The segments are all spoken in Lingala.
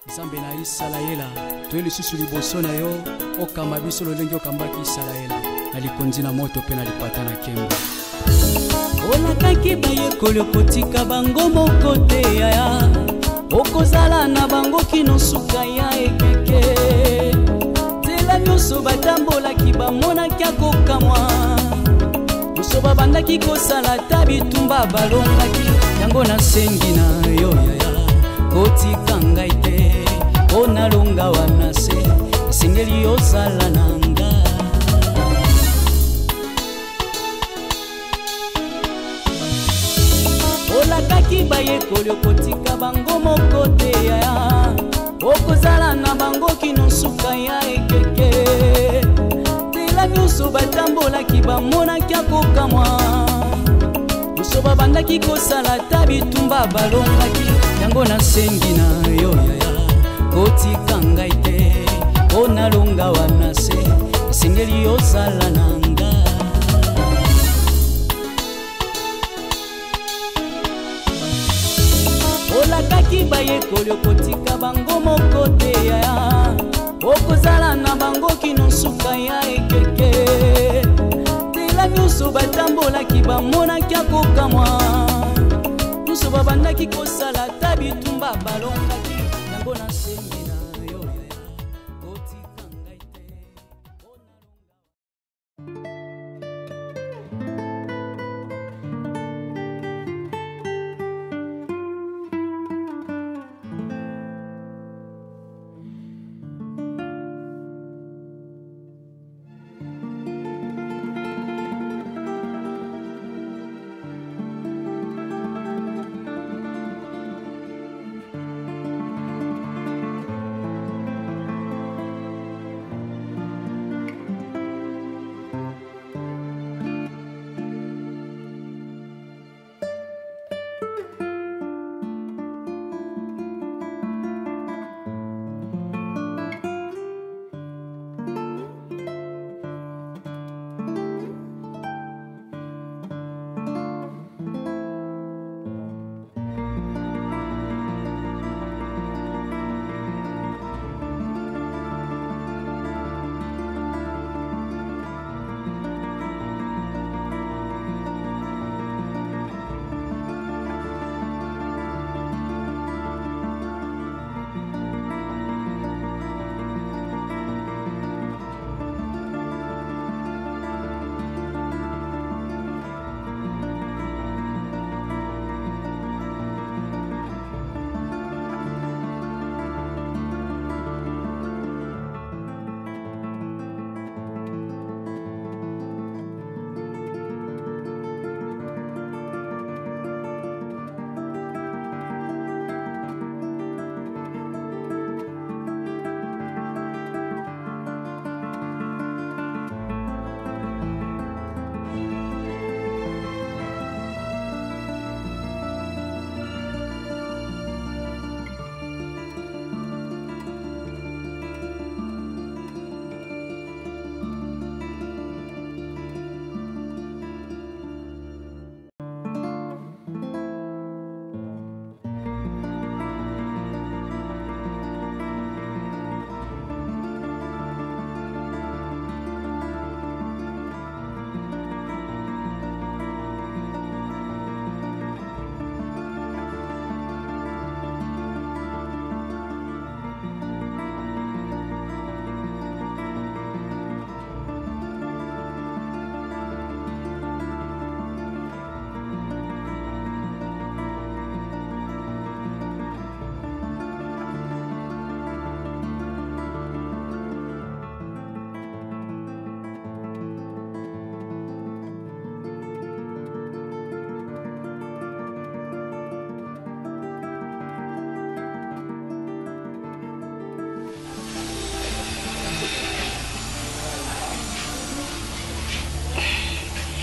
Nzambe na Isalaela toyeli susu liboso na yo okamba biso lolenge okambaki Isalaela na likonzi na moto pe na lipata na kemba olakaki bayekoli okotika bango moko te yaya okozala na bango kino suka ya ekeke tela nyonso batambolaki bamonaki akokamwa nyonso babandaki kosala ta bitumba balongaki yango nasengi na yo yaya kotika ngai te onalonga wana se esengeli ozala nanga olakaki bayekoli okotika bango moko te yaya okozala na bango kino suka ya ekeke tela nyonso batambolaki bamonaki akokamwa nyonso babandaki kosala ta bitumba balongaki yango nasengi na yo yaya kotika ngai te onalonga wana se esengeli ozala nanga olakaki bayekoli okotika bango moko te yaya okozala na bango kino suka ya ekeke tela nyonso batambolaki bamonaki akokamwa nyonso babandaki kosala ta bitumba balongaki yango nasengi na yo yaya kotika ngai te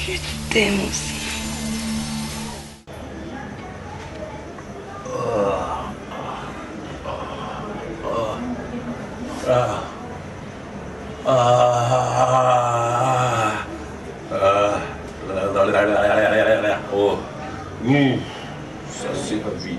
Je t'aime aussi. Ça c'est la vie.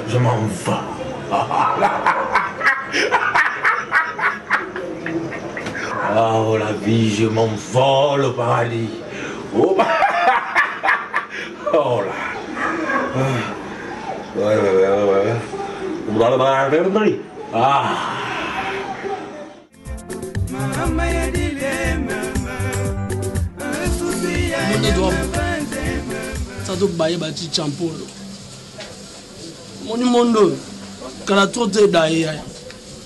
Je m'envole. Oh la vie, je m'envole au paradis. Oh, oh là. Ouais. Ah. Sato baye bati champolo. Moni mondo. Kala trote daye.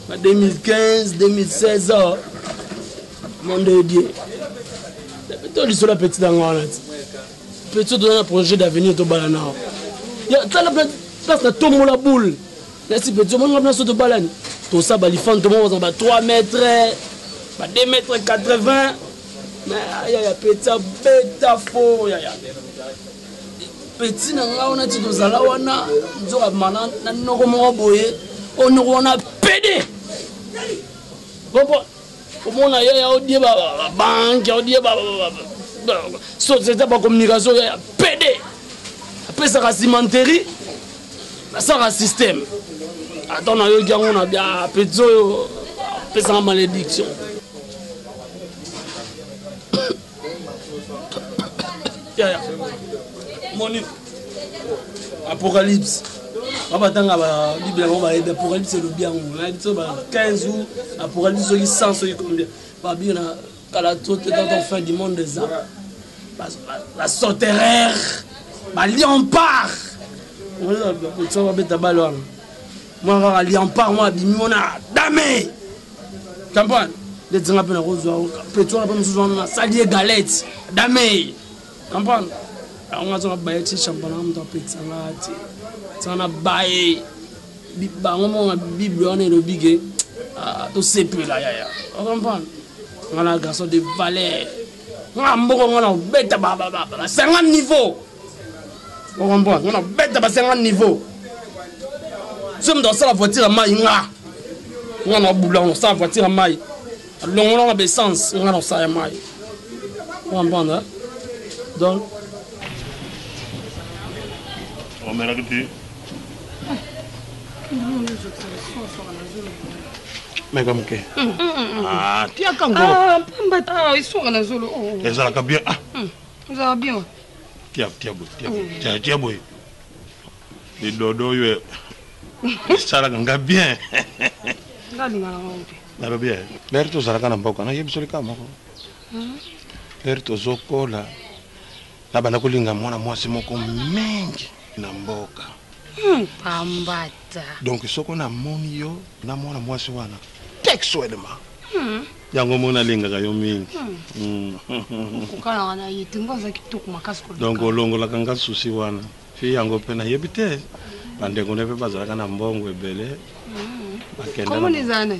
2015, 2016 monde dieu. Toi lui sur la petite angana. Petit donner un projet d'avenir to balana. Ya ça la place na tomo la boule. Merci petit mon na place to balani. To ça bali fan to mo ba 3 mètres, ba 2 mètres 80. Mais ya petit beta fo ya. Petit na nga on a ti to zala wana nzo mana na noko mo boye on wana pédé. Bon on a ya odie ba banque odie ba société ba communication ya pédé. Après ça la cimenterie ça un système. Attends na yo gango na bien petit après ça malédiction. Ya Moni Apocalypse. Abatanga ba Bible ba Apocalypse c'est le bien. 15 jours Apocalypse 100 combien. Ba bien na kala tout dans fin du monde des hommes. La sauterelle, la lion-part. Moi, je lion-part, moi, je damé. Campagne. Les gens appellent rose, pétrole, on a salié galette, damé. Campagne. On a baillé champagne, on a pété ça, on a baillé. On a Bible, on est le bigué. Tout c'est plus là, on comprend. On a un garçon de valeur. On a un bête à 50 niveaux. On comprend. On a bête à 50 niveaux. Si on dans la voiture à maille, on a boulant, on la voiture à maille. On a des sens, on a ça à maille. On comprend, hein? Donc. On met la gâteau. Mais comme que ah tia kango Ah, ils sont dans zolo. les ala ka bien ah Vous avez bien. tia boy les dodo yo sala nga bien Ngali ngala ngombe. na bien l'air to sala kana mboka na yebisoli kama ko l'air to zokola na bana kulinga mwana mwasi moko mingi na mboka Pambata. donc soko na moni yo na mwana mwasi wana textuellement yango mona linga kayo mingi Kukala na yitingo za kituku makasi ko. donc olongola kanga susi wana fi yango pena yebite bande ko nepe bazala kana mbongo ebele Comment les années?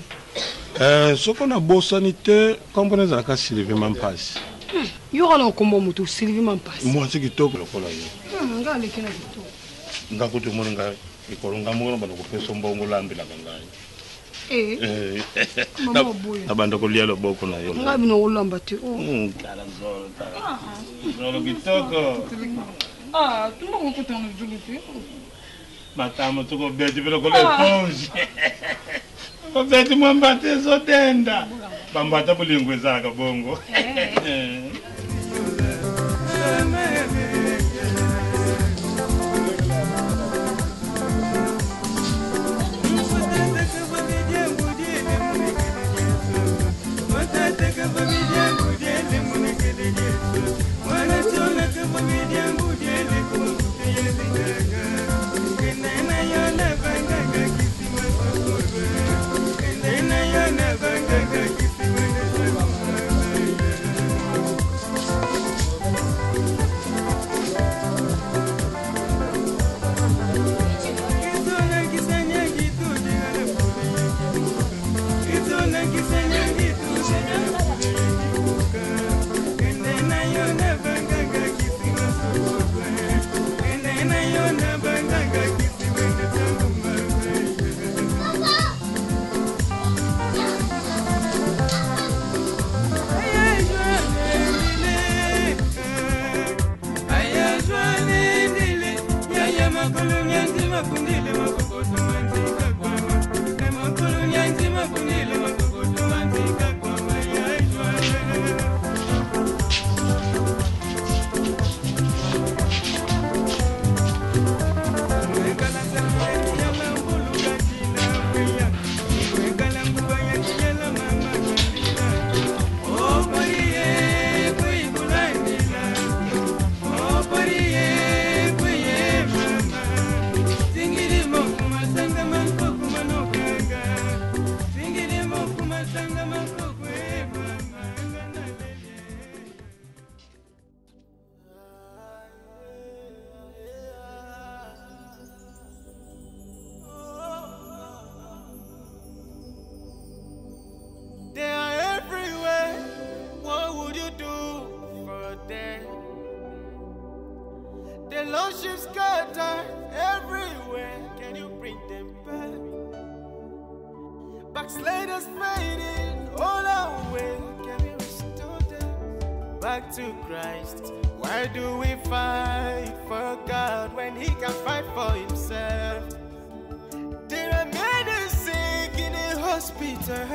soko na bosanité comprenez za ka Sylvie Mampasi Yora na kombo mutu Sylvie Mampasi. moi c'est kitoko lokola yo Ngali kina kitoko. ngakuti mona nga ikolonga mona bana ko peso mbongo lambila kangai Mama boye. abanda ko lialo boko na yo Ngabi no ulamba te. Tala zolo kitoko Tumba kukuta na julu te. matamo tuko beti velo ko le ponji ko beti mwambate zo tenda bambata bulingwe zaka bongo lost ships scattered everywhere. Can you bring them back? Backsliders fading all our way. Can you restore them back to Christ? Why do we fight for God when He can fight for Himself? There are many sick in the hospital,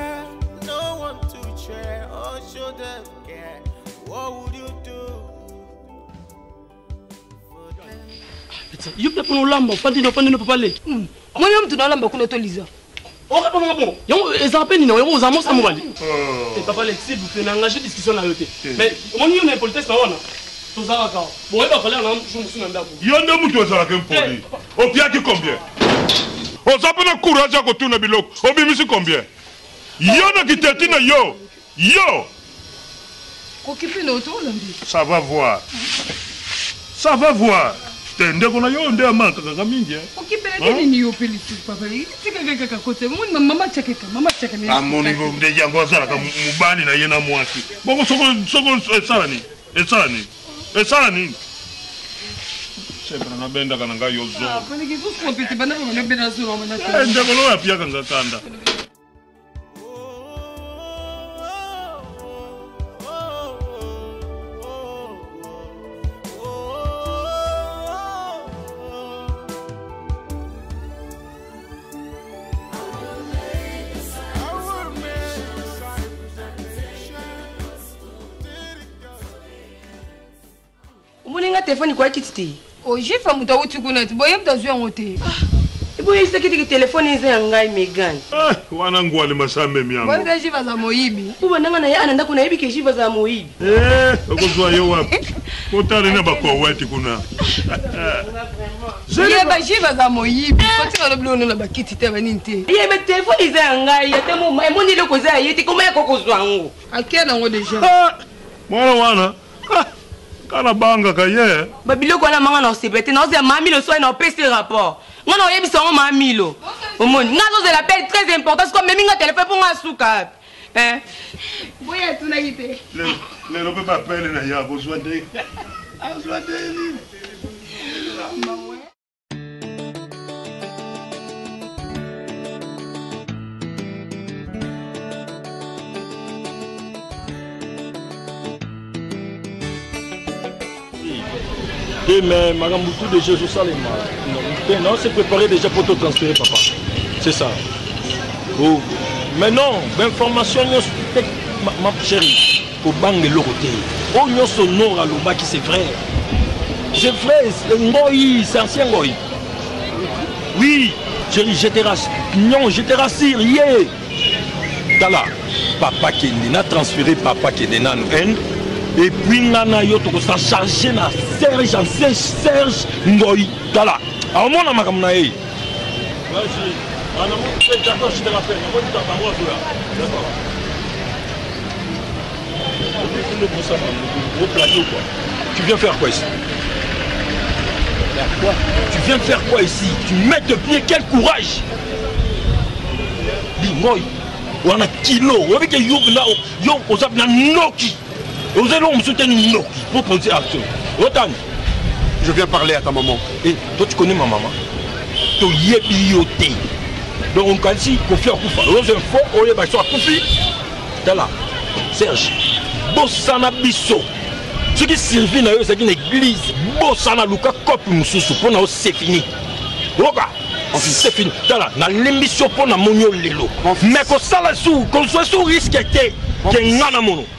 no one to cheer or show them care. What would you do for them? You can't put no lamba, Fantino Papa Le. Moi, je me lamba qu'on est Lisa. Oh, bon, ils ont peine, ils ont amos à Mobali. Et Papa Le, s'il vous plaît, n'engagez discussion là. Mais, mon niveau est politesse, non? Tout ça, d'accord. Bon, il va falloir un jour, je suis un d'accord. Il y a un homme qui est un poli. Au pied qui combien? On s'appelle un courage à côté de Bilok. Au bimisi combien? Il y en a qui t'étinent, yo. Yo. Occupé notre Hollandi. Ça va voir. Ça va voir. Tende qu'on a yo on a manque quand même bien. Occupé la télé ni au politique papa. Il dit que quelqu'un côté moi maman checker. À mon niveau de yango ça comme mubali na yena mwasi. Bon soko ça ni. Et ça ni. C'est pour na benda kana nga yozo. Ah, parce que vous comptez pas na benda zo na na. Ndekolo ya pia kanga kanda. Téléphone quoi qui t'était? Oh, j'ai fait mon temps tu connais. Bon, il me t'a joué en hôtel. Et bon, il sait que le téléphone est un gars Megan. Ah, wana ngwale masame miango. Bon, j'ai vas à moyibi. Pour nanga na ya ananda kuna hibi ke jiva za moyibi. Okozwa yo wapi? Kotari na bakowati kuna. J'ai ba jiva za moyibi. Quand tu vas le bleu na ba kiti te baninte. Ye be téléphone est un gars, ya te mo ni le koza yeti comment ya kokozwa ngo. Akena ngo déjà. Wana. Kana banga kaye. Babiloko na manga na osepete na oze mami le soir na opesi rapport. Ngana oyebisa ngo mami lo. Omoni, ngazo ze l'appel très important comme même nga téléphone pour nga suka. Hein? Boya tuna kite. Le no peut pas appeler na ya besoin de. Besoin de. Mais Madame Moutou de Jésus Salema. Non, c'est préparé déjà pour te transférer, papa. C'est ça. Oh. Mais non, l'information, ma chérie, au bang de l'autre. Oh, nous sommes à l'Obaki, c'est vrai. C'est vrai, c'est ancien Ngoï. Oui, chérie, je te rassure. Non, je te rassure, yeah. Tala, papa qui n'a transféré papa qui est dans nous. Et puis, nana yo to s'en charger na Serge Ngoï. Tala. Alors moi na makamna e. Vas-y. Ana mo te d'accord, je te rappelle. Moi tu t'as moi là. D'accord. Tu viens faire quoi ici? Faire quoi? Tu viens faire quoi ici? Tu mets de pied, quel courage! Dis moi, on a kilo, on a que yo là, yo on s'appelle Noki. Vous allez me soutenir Noki pour poser action. Autant. Je viens parler à ta maman. Et toi tu connais ma maman? Tu yebi yoté. Donc on dit ici qu'on fait un coup. Aux infos, on est sur un coup. T'es là, Serge. Bossana biso. Ce qui servent dans c'est une église. Bossana luka cop mususu pour nous c'est fini. Roga. C'est fini. T'es là, na l'émission pour na monyo lelo. Mais qu'on sala sous, qu'on soit sous risque était.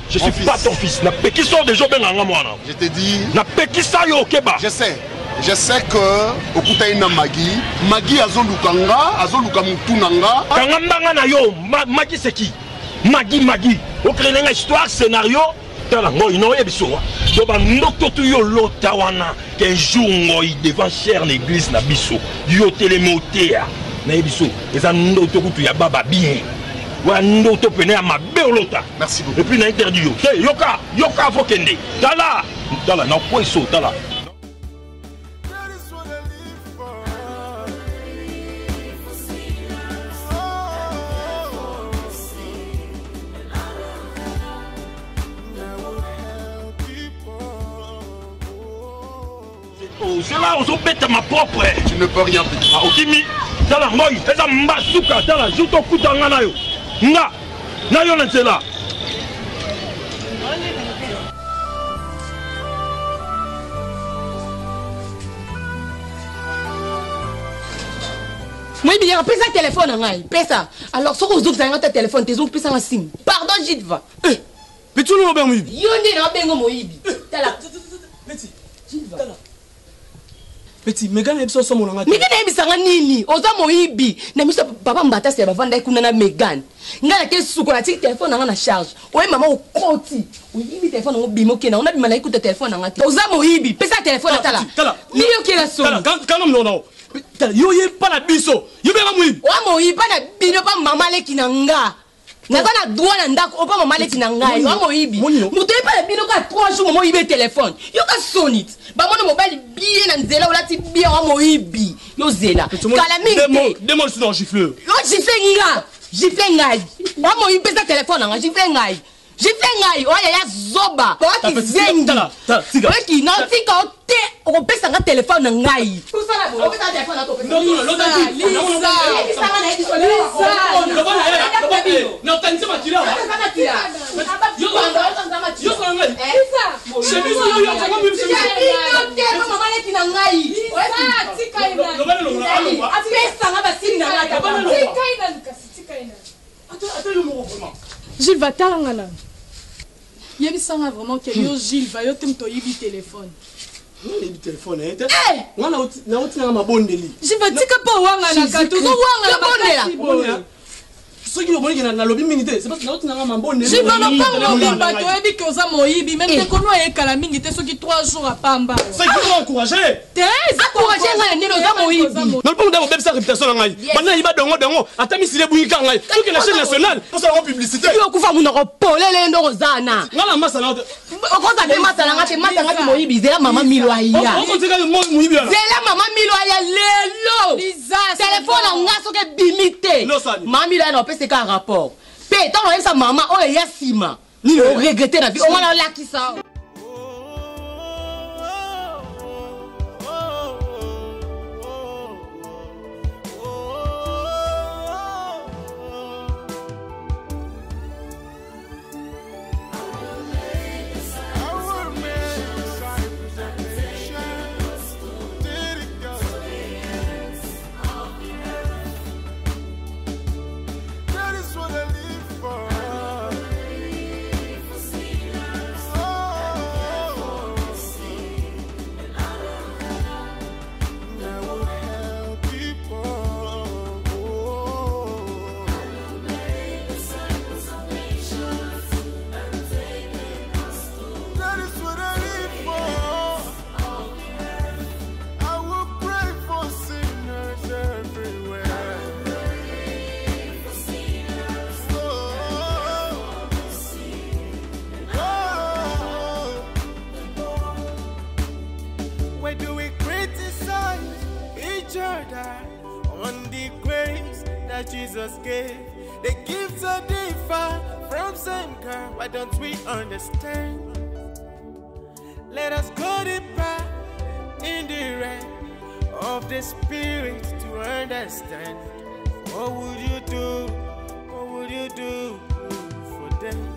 Je suis pas ton fils. Na peki sort des jours ben nga mwana. Je te dis. Na peki sa yo keba. Je sais que okuta ina Magi azoluka mutunanga. Kangamba na yo, Magi c'est qui? Magi. Au créer une histoire, scénario. Tala moi non ebiso. Doba ndoko tu yo lotawana qu'un jour moi devant chère l'église na biso. Yo télémotea na ebiso. Eza ndoko tu ya baba bien. Wa ndoko pene ya mabelota. Merci beaucoup. Et puis na interdit yo. Yoka faut kende. Tala na quoi iso tala. Oh, c'est là où on bête ma propre. Tu ne peux rien, petit. Ah, Okimi, dans la moï, et ça m'a souka, dans la joute au coup dans la nayo. Nga, nayo n'est là. Moi, il y a un téléphone en aïe. Pesa. Alors, si vous avez un téléphone, tu as un sim. Pardon, j'y vais. Mais tu n'as pas eu. Yonde n'a pas eu Moïbi. Petit. Petit, Megan est sur mon langage. Megan est sur un nini. Oza Moïbi. N'a mis papa mbata c'est avant d'aller kuna na Megan. N'a que sous la téléphone en charge. Ouais maman au côté. Oui, il téléphone en bimo kena. On a mal écouter téléphone en tête. Oza Moïbi. Pesa téléphone à tala. Ni yo qui la sonne. Quand non non. Yo yé pas la biso. Yo bien Moïbi. Ouais Moïbi pas la bino pas maman le kinanga. N'a pas la droit ndako pas maman le kinanga. Ouais Moïbi. Muté pas la bino ka 3 jours maman il téléphone. Yo ka sonite. Ba mon mobile bien na nzela ola ti bien wa Moïbi. Yo zela. Kala mingi. Demo sur gifleur. Yo gifle ngai. Wa Moïbi pesa téléphone nga gifle ngai. Gifle ngai. Oya ya zoba. Ko ki zengi. Ouais ki na tika ote o pesa nga téléphone ngai. Tout ça là, o pesa téléphone na to pesa. Non, Lisa. Non, t'as dit ma tira. Yo ça ngai. C'est biso yo comment même c'est. Maman le kina ngai. Tika ina. Apesa nga basini na ngai. Tika ina. Attends le mot vraiment. Gilles va talangana. Yebisanga vraiment que yo Gilles va yo temto yibi téléphone. Le téléphone hein. On a na mabondeli. Gilles va tika pa wanga na katu. Zo wanga na bondela. Ce qui est na lobby minute, c'est parce que na mabondeli. Gilles va no pas no bato yebi que oza moyibi même te kono e kala mingi te soki 3 jours à pamba. C'est qui va encourager. Te encourager nga ni oza moyibi. Non pas ndako bebisa réputation ngai. Bana yiba dongo atami sile buika ngai. Tout que la chaîne nationale pour ça en publicité. Yo kufa muno ko polele ndo zana. Ngala masala. Okoza be masala ngate masala moyibi zela mama milo aya. Okotika moyibi. Zela mama milo aya lelo. Téléphone nga soke bimite. Mama milo na pese ka rapport. Pe tant on sa maman o ya sima. Ni o regretter la vie. On va la qui ça. Jesus gave. The gifts are different from same God. Why don't we understand? Let us go deeper in the realm of the Spirit to understand. What would you do? What would you do for them?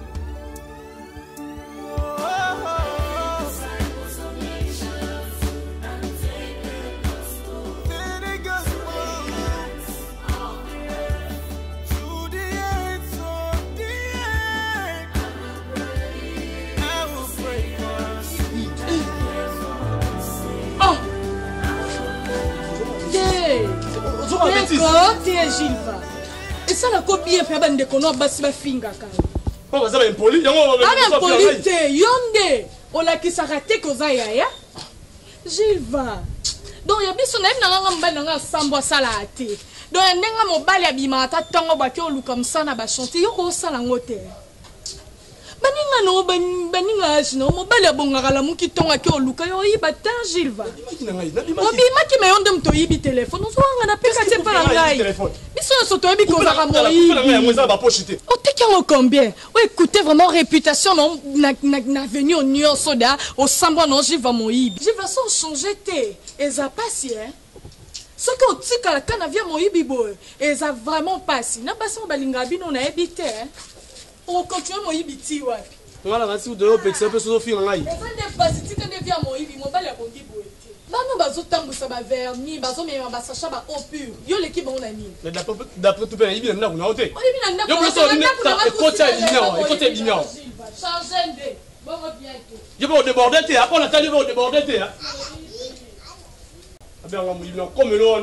Tiens Gilles va. Et ça la copie est pas de kono basi ba finga ka. On va ça impoli, yango va. Impoli te yonde. On la ki sarate ko za ya. Gilles va. Donc ya biso na nga mbana nga sambo sala ate. Donc ndenga mobali ya bima ta tango ba ke oluka msana ba chanter yo ko sala ngote. baninga no baninga sino mobali abongaka la muki tonga ke oluka yo yiba ta Gilva obima ki meyonde mto yibi téléphone ozwanga na peka te pa ngai biso so to yibi kozaka moyibi oteki yango combien o écoutez vraiment réputation na venu au New York soda au sambwa no Gilva moyibi Gilva so changer te eza pasi hein ce que otika la kana via moyibi boy eza vraiment pasi na basi mo balinga bino na ebite hein on continue moyibi ti wapi ngala ngasi udo pekisa pe so fi ngai ezande basi tika de via moyibi mobali abongi boy te bano bazotambusa ba vernis bazomema basacha ba eau pure yo l'équipe on a nini mais d'après tout bien yibi na kuna hote oyibi na yo preso ni côté d'ignorant changer de bon bien tout je vais déborder te après on attend je vais déborder te bien on moyibi comme l'on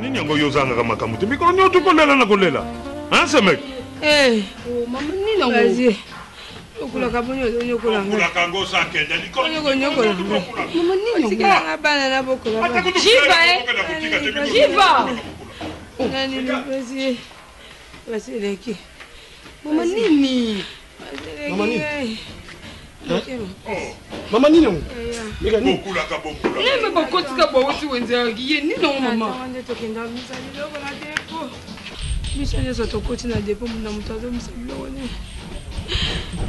Nini yango yozanga kama kamuti mikoro nyoto kolela na kolela hein ce mec oh maman nini nango vas-y okula kabonyo nyokola okula kango sa kenda likoro nyokola maman nini nango bana na bokola Jiva nani vas-y vas-y leki maman nini Maman nini yango bokula ka bokula neme bakotika bawuti wenzaki ye nini nango mama ande tokenda misali loko na depo misali so tokoti na depo muna mutu azomisa biloko ne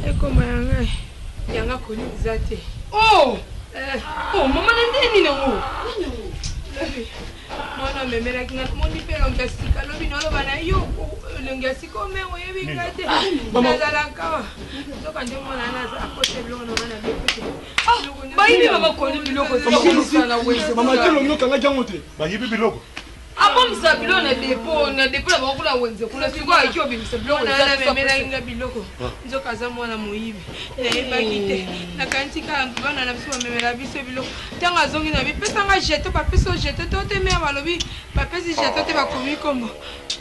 ekoma yanga koni eza te oh mama na nini nango mwana memelaki nga mondi mpe elongi ya sika lobi noloba na yo elongi ya sika omengo oyebinga te nazalaka soka nde mwana naza akose biloko na wana bepete bayibi babakoni biloko mama te elongi okanga jango te bayibi biloko abomisa biloko na depo na bakula wenze kuna siko ayiki obimisa biloko memelaki nga biloko nzoka aza mwana moyibi nayebaki te nakantika bana na biso bamemela biso biloko ntango azongi na bipesanga jeto bapesa jeto to te meya balobi bapesi jeto te bakomi kombo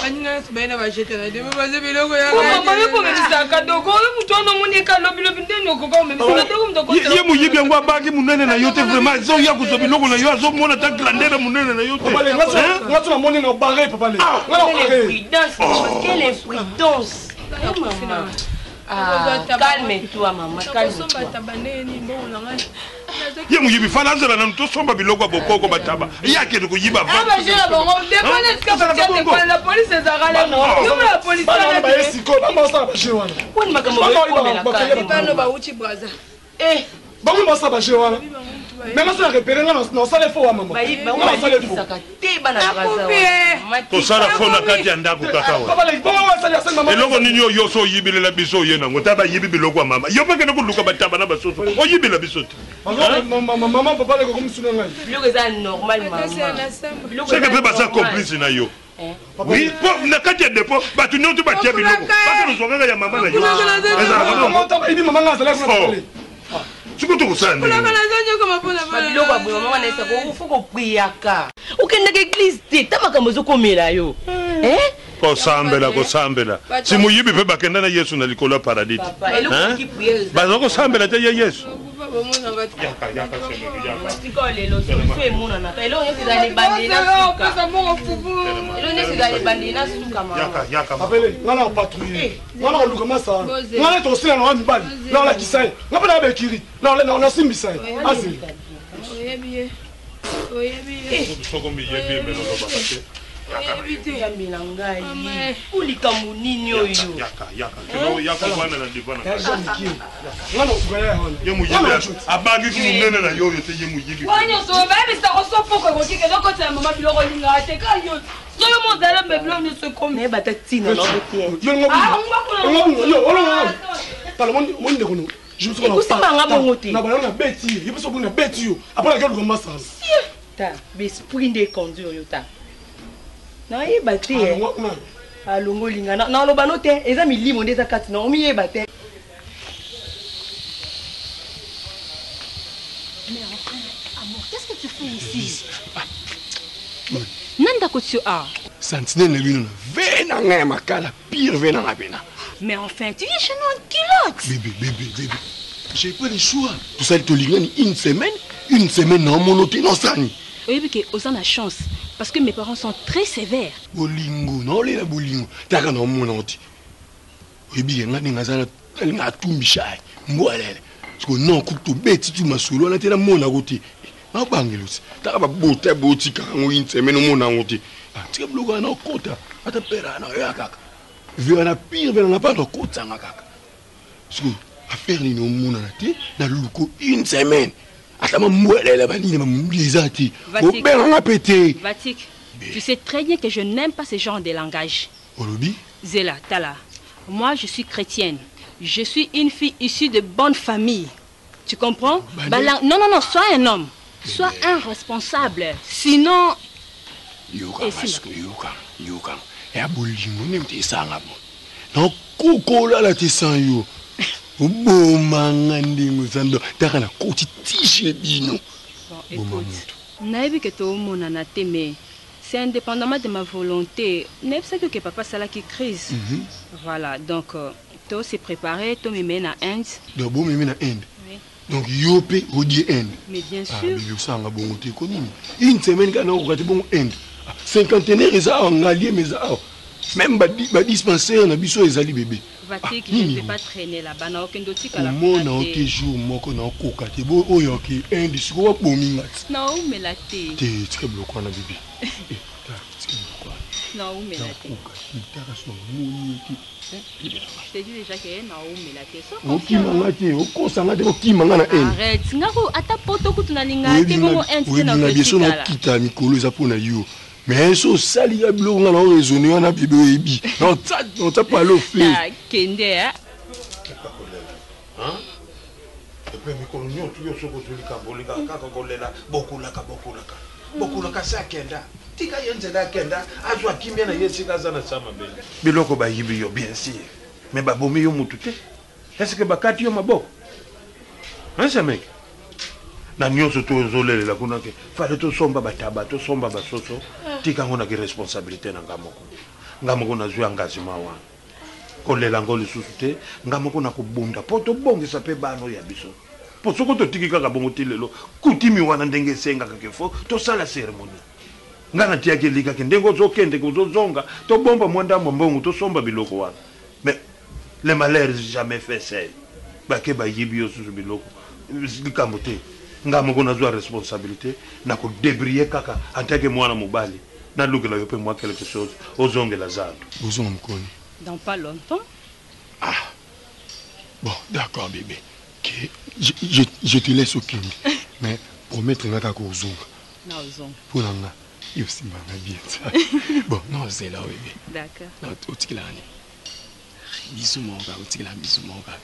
baninga nyonso baye na bajete na depo baze biloko yabayokomemisaka doko oyo motu wana omoni ekalobilobi ndeni okoka omemisaka doko motu ye moyibi yango abangi monene na yo te vraiment azoya kozwa biloko na yo azomona ta grandeur monene na yo te tu monnaie au barré, papa. Quelle imprudence! Quelle imprudence! Calme-toi, maman. Ye muyibi fana nzela na to somba biloko bokoko bataba. Ya ke ko yiba va. Ah je la bongo. Dépendez ce que vous faites la police est à la la police est ba esiko ba mosa ba jewana. Woni makambo pas no ba uchi braza. Ba mo mosa ba jewana. Même ça repérer non ça les faux maman. Ba ça les faux. Te bana braza. To sala fona kati ya ndako kaka wa. Papa le bon ça ya sen maman. Eloko nini yo so yibile la biso yena ngotaba yibi biloko mama. Yo peke no kuluka bataba na basoso. O yibile biso. Maman papa le comme sous ngai. Biloko za normal maman. C'est que peut pas complice na yo. Oui, pour na kati ya dépôt, ba tu n'ont pas tia biloko. Parce que nous sommes ya maman na yo. Maman ta ibi maman nga sala ko. Sikutu kusana. Biloko abo maman na esa ko fuko priaka. Ukenda ke église te tamakambo zo komela yo. Ko sambela. Si muyibi pe bakenda na Yesu na likolo paradis. Ba zo ko sambela te Yesu. Non, il batté. Allons, Lingana. Non, le banoté, ils ont mis limon des acats. Non, on y est batté. Mais enfin, amour, qu'est-ce que tu fais ici? Nanda Kotio A. Sentinelle lui, venez ma cala, pire venez à pena. Mais enfin, tu viens chez nous en culotte. Bébé. J'ai pas le choix. Tout ça, tu l'as une semaine, non, mon hôtel, non, ça. Oui, mais aux a la chance. Parce que mes parents sont très sévères. Bolingo, non, les bolingo. T'as qu'un homme, mon anti. Oui, bien, on a tout michai. Moi, parce que non, coupe tout bête, tu m'as solo, on a été là, mon agouti. Non, pas angelos. T'as pas beauté, beauté, quand on une semaine, mon agouti. Tu as bloqué un quota. À ta père, à la caca. Vu à la pire, on n'a pas de quota, à caca. Parce que, affaire, nous, mon anati, n'a louco une semaine. Vatik, tu sais très bien que je n'aime pas ce genre de langage. Zéla, Tala, moi je suis chrétienne. Je suis une fille issue de bonne famille. Tu comprends? Non, sois un homme. Sois un responsable. Sinon... Écoute, naïve que tout le monde en a mais c'est indépendamment de ma volonté. N'est pas que papa c'est là qui crise. Voilà, donc toi c'est préparé, toi me mène à Inde. Donc bon me mène à Inde. Donc yopé au dit Inde. Mais bien sûr. Une semaine quand on regarde bon Inde. Cinquantenaire ils ont allié mais même ba dispensaire na biso ezali bébé. Vatik, je ne vais pas traîner là-bas. Na aucun doute à la mon na aucun jour moko na koka te bo oyo ki Inde siko bominga. Non, mais la té. Té très bloquant na bébé. Non, mais la té. Je te dis déjà que na o mais la té. Ok mangate, o sanga de ki mangana Inde. Arrête, ngako ata poto kutu na linga te bongo Inde na bien sûr na kita mikolo za pona yo. Mais so sali ya blongo na raisonner na bébé ebi. Non ça pas le fait. Kende hein. Et puis mi konyo tu yo soko tu likambolika kaka kolela bokulaka. Bokulaka sa kenda. Tika yenze da kenda azwa kimia na yesika sana sama bele. Biloko ba yibi yo bien sûr. Mais ba bomi yo mutute. Est-ce que bakati yo maboko? Hein ça mec? Na nyonso to zolelela kuna ke fale to somba bataba to somba basoso tika ngona ke responsabilité na ngamoko na zwa ngazima wana kolela ngoli susute ngamoko na kubunda poto bongisa pe bano ya biso po soko to tikika ka bongo tilelo kutimi wana ndenge senga ka kefo to sala cérémonie ngana tia ke lika ke ndengo zo kende ko zo zonga to bomba mwanda mbongo to somba biloko wana mais le malheur jamais fait seul bake bayibi yo susu biloko likambo te ngamo ko nazwa responsabilité na ko débrier kaka en tant que mwana mobali na lugela yo pe moi quelque chose ozongela zandu ozonga mkoni dans pas longtemps. Ah bon d'accord bébé je te laisse au Kenya mais promettre ngaka ko ozonga na ozonga pour nanga yo simba na bien ça bon non c'est là bébé d'accord na otikila ani bisou mon gars otikila bisou mon gars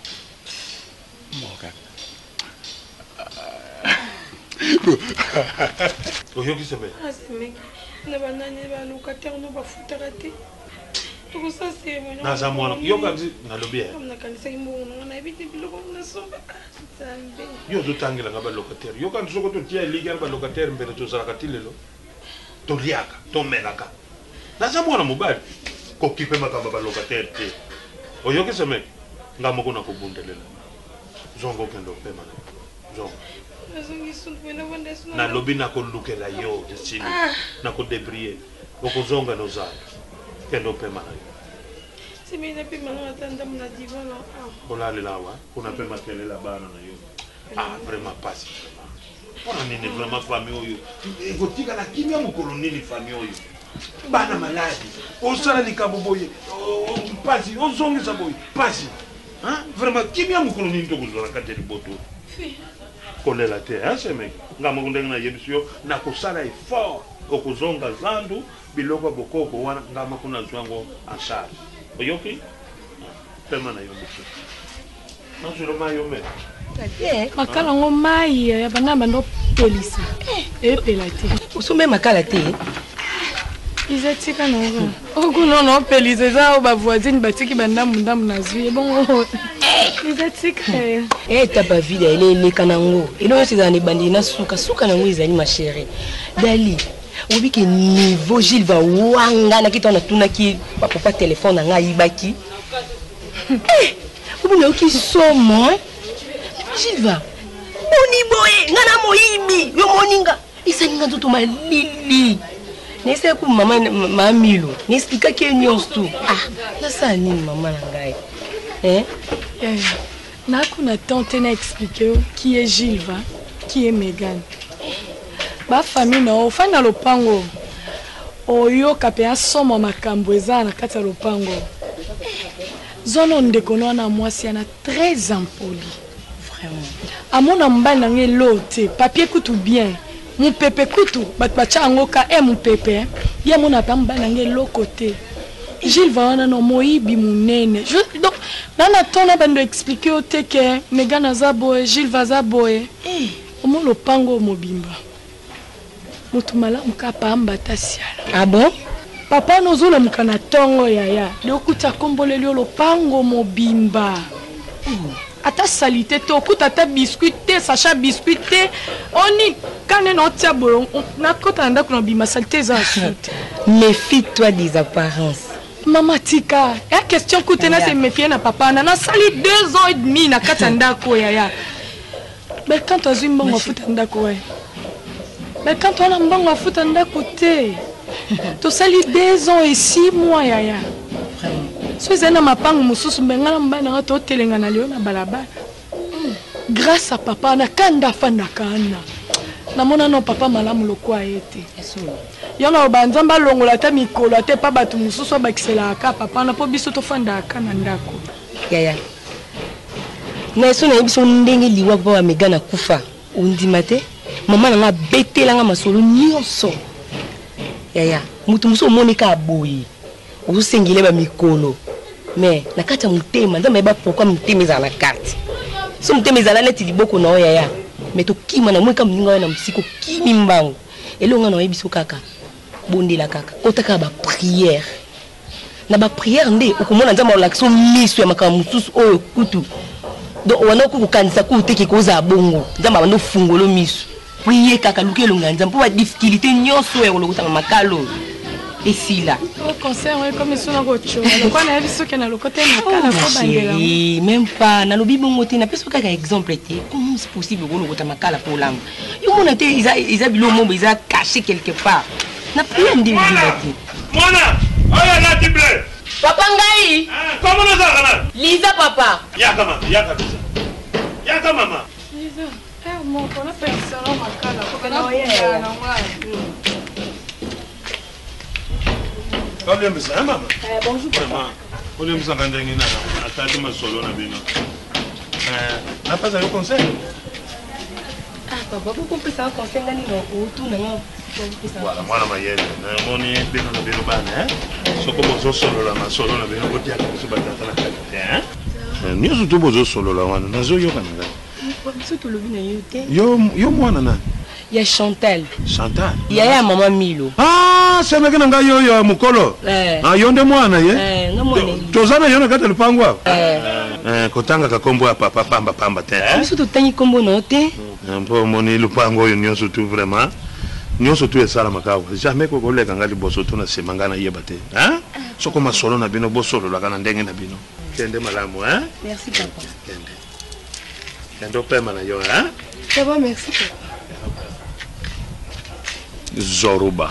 oyoki sebe na banani balocataire no bafutaka te tokosase naza mwana yokazi nalobi nakanisaki mbongo nanga nayebi te biloko nasomba nzambe yo ozotangelanga balocataire yokandi soko totia eligi ani balocataire mbele tozalaka ti lelo toliaka tomelaka naza mwana mobali kokipe makambo balocataire te oyoki seme nga moko na kobundelela zongo okende opema zongo nalobi nakolukela yo desini nakodebrie okozonga nozala kende opema na yo olalela awa unapema kelela bana na yo vraiment pasi mpona nini vraiment famille oyo ekotikala kimia mokolo nini famille oyo bana maladi osala likambo boye pasi ozongisa boye pasi vraiment kimia mokolo nini tokozwalaka te liboto kolela te seme nga moko ndenge nayebisi yo nakosala effort okozonga zandu biloko bokoko wana nga moko nazwa yango en charge oyoki pema na yo mosu nazwiloma yo me makala ngo mai ya bana bando pelisa epela te osombe makala te izatika nanga okuno no pelisa za ba voisine batiki banda mundamu nazwi bongo izatika tapa vida ele kanango ino yosizana bandi na suka nango izali ma chérie dali obiki niveau Gilles va wanga na kitona tunaki papa téléphone nga yibaki obuna oki somo Gilles va boni boye ngana moyibi yo moninga isaninga nzoto malili nese ku mama mamilo nesika ke nyonso nasa nini mama na ngai nakuna tente na expliquer qui est Gilles va qui est Megan ba famille no fana lopango oyo kapea somo makambo eza na kati ya lopango zono ndeko na mwasi ana très impoli vraiment amona mbana nge lote papier kutu bien mon pépé kutu batbacha ngoka mon pépé ya mona pamba nge lokote Gilles va wana no moyibi munene donc nana tona bando expliquer au te que Megan azaboe Gilles va zaboe omo lopango mobimba mutumala mukapa mbata siala bon papa nozula mukana tongo yaya lokuta komboleli lopango mobimba ata salite to kuta ta biscuit te sacha biscuit te oni kane no tia bolo na kota ndako no bima salite za sute méfie-toi des apparences. Maman tika, la question coûte na se méfier na papa na sali 2 ans et demi na katanda ko yaya. Mais quand tu as une bonne futanda ko mais quand on a une bonne futanda côté. Tu sali 2 ans et 6 mois yaya. So zena mapango mususu mbengala mbana to telenga na leo na balabala. Grâce à papa na kanda fanda kana. Na mona no papa malamu lokwa ete. Yona obanzamba longola ta mikolo te pa batu mususu bakisela ka papa na po biso to fanda ka na ndako. Yaya. Na eso na biso ndenge liwa kwa Megan na kufa. Undima te. Mama na betela nga masolo nyonso. Yaya, mutu muso monika aboyi. Ozo sengile ba mikolo. Mais na kata mutema nzamba ba pourquoi mutema za na carte. So mutema za la leti liboko na yaya. Mais to kima na mweka mninga na msiko kimi mbango. Elonga na yebiso kaka. Bondela kaka. Otaka ba prière. Na ba prière nde okomona nzamba olakiso miso ya makama mususu oyo kutu. Donc wana ko kanisa ko teke koza bongo. Nzamba bando fungolo miso. Prier kaka lukelo nganza mpo ba difficulté nyonso ya kolokota makalo. Esila. Au concert comme ils sont na gocho. Kwa na yebiso ke na lokote makala ko bangela. Même pas na lobi bongo te na peso kaka exemple te. Comment c'est possible ko lokota makala pour langue. Yo mona te isa bilo mombo isa caché quelque part. Na prière ndi ndibati. Mona, oya na tible. Papa ngai. Comment on a Lisa papa. Yaka maman. Yaka maman. Lisa. Mon on appelle ça là makala. Faut Non, Combien de ça maman? Bonjour papa. On aime ça quand on est là. Attends, ma solo na bino. Na pas un conseil. Ah papa, pourquoi on peut ça conseil ngani no autour na nga. Voilà, moi na mayele. Na moni bino na bino bana, So como zo solo la ma solo na bino ko tia ko so batata na kaka, Nyo surtout bozo solo la wana. Na zo yo kana. Biso to lobi na yote. Yo mwana na. Ya Chantal. Chantal. Ya maman Milo. Ah, sema kana nga yo mukolo. Yonde mwana ye. Ngamone. Tozana yona kata lupangwa. Kotanga kakombo ya papa pamba te. Biso to tangi kombo no te. Mpo moni lupango yo nyonso tu vraiment. Nyonso tu esala makawa. Jamais ko koleka ngali boso tu na semanga na yeba te. Soko masolo na bino bosolo la kana ndenge na bino. Kende malamu, Merci papa. Kende pema na yo, Ça va, merci papa. Zoruba.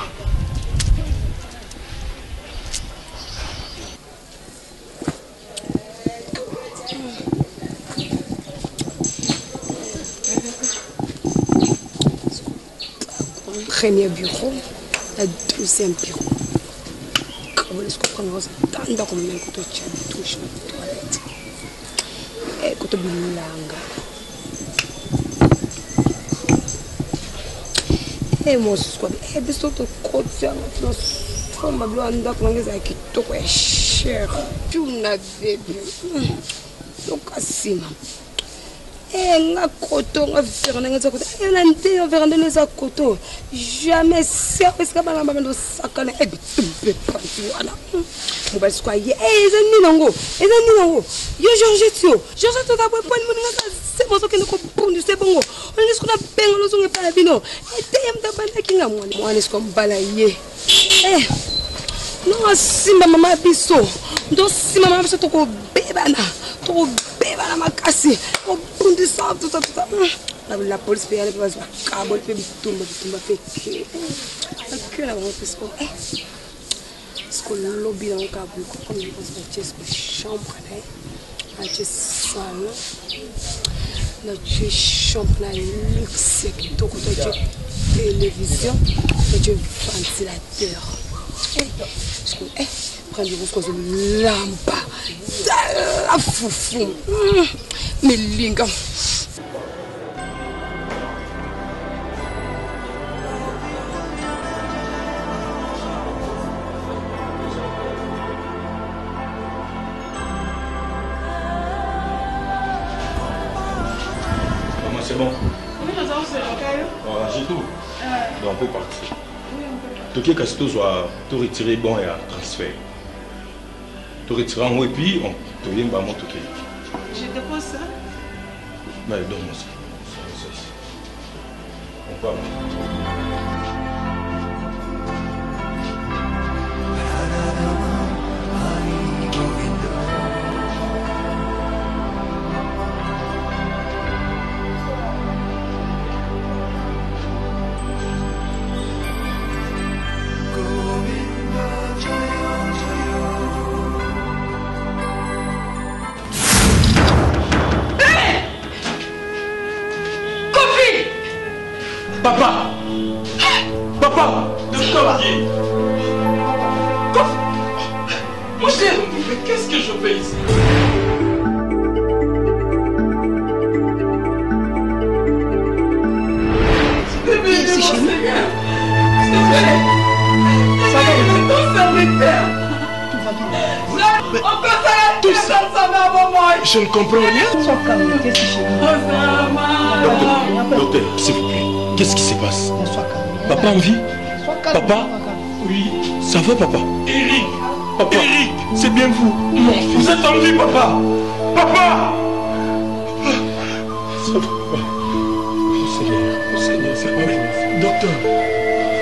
Premier bureau, la deuxième bureau. Comment est-ce qu'on prend tant comme même quand tu touches la toilette? Et quand tu bilanga. Et moi, je suis et puis surtout quand tu as on m'a blonda pour les acquis tout est cher. Tu n'as vu. Donc asima. Nga koto nga veranda nga koto ela nte veranda neza koto jamais service ka bana bamendo sakana ebitumbe pantuana mobali kwa ye ezani nango yo Georgette to ka point mo nga se mozo kende ko pundi se bongo on ngi skuna benga lo zonge pala bino ete yamta banda kinga mwana sko mbala ye no asimba mama biso ndo simba mama biso to ko bebana la makasi au bout de ça tout ça la police fait aller parce que cabot fait bitumba fait que la on fait ce que lobby dans cabot comme il pense que c'est chambre là c'est salle la chambre là luxe qui tout côté télévision et ventilateur ce que prendre vous cause lampe la foufou melinga Maman, c'est bon. Oui, nous avons ce local. Voilà, j'ai tout. Donc on peut partir. Tout ce que tu soit tout retiré bon et à transfert. Tout retirer en haut et puis on te vient par mon tout. Je dépose ça. Mais donne-moi ça. On parle. Papa! Papa! Docteur! Mon cher, mais qu'est-ce que je fais ici? C'est chez nous. Ça va, tout serviteur. Tout ça. Je ne comprends rien. Sois calme, qu'est-ce que c'est? Docteur, s'il vous plaît, qu'est-ce qui se passe? Sois calme. Papa en vie? Sois calme. Papa? Oui. Ça va, papa? Eric, Papa? Eric, c'est bien vous. Vous êtes en vie, papa. Papa. Ça va, papa. Oh Seigneur, c'est pas vrai. Docteur,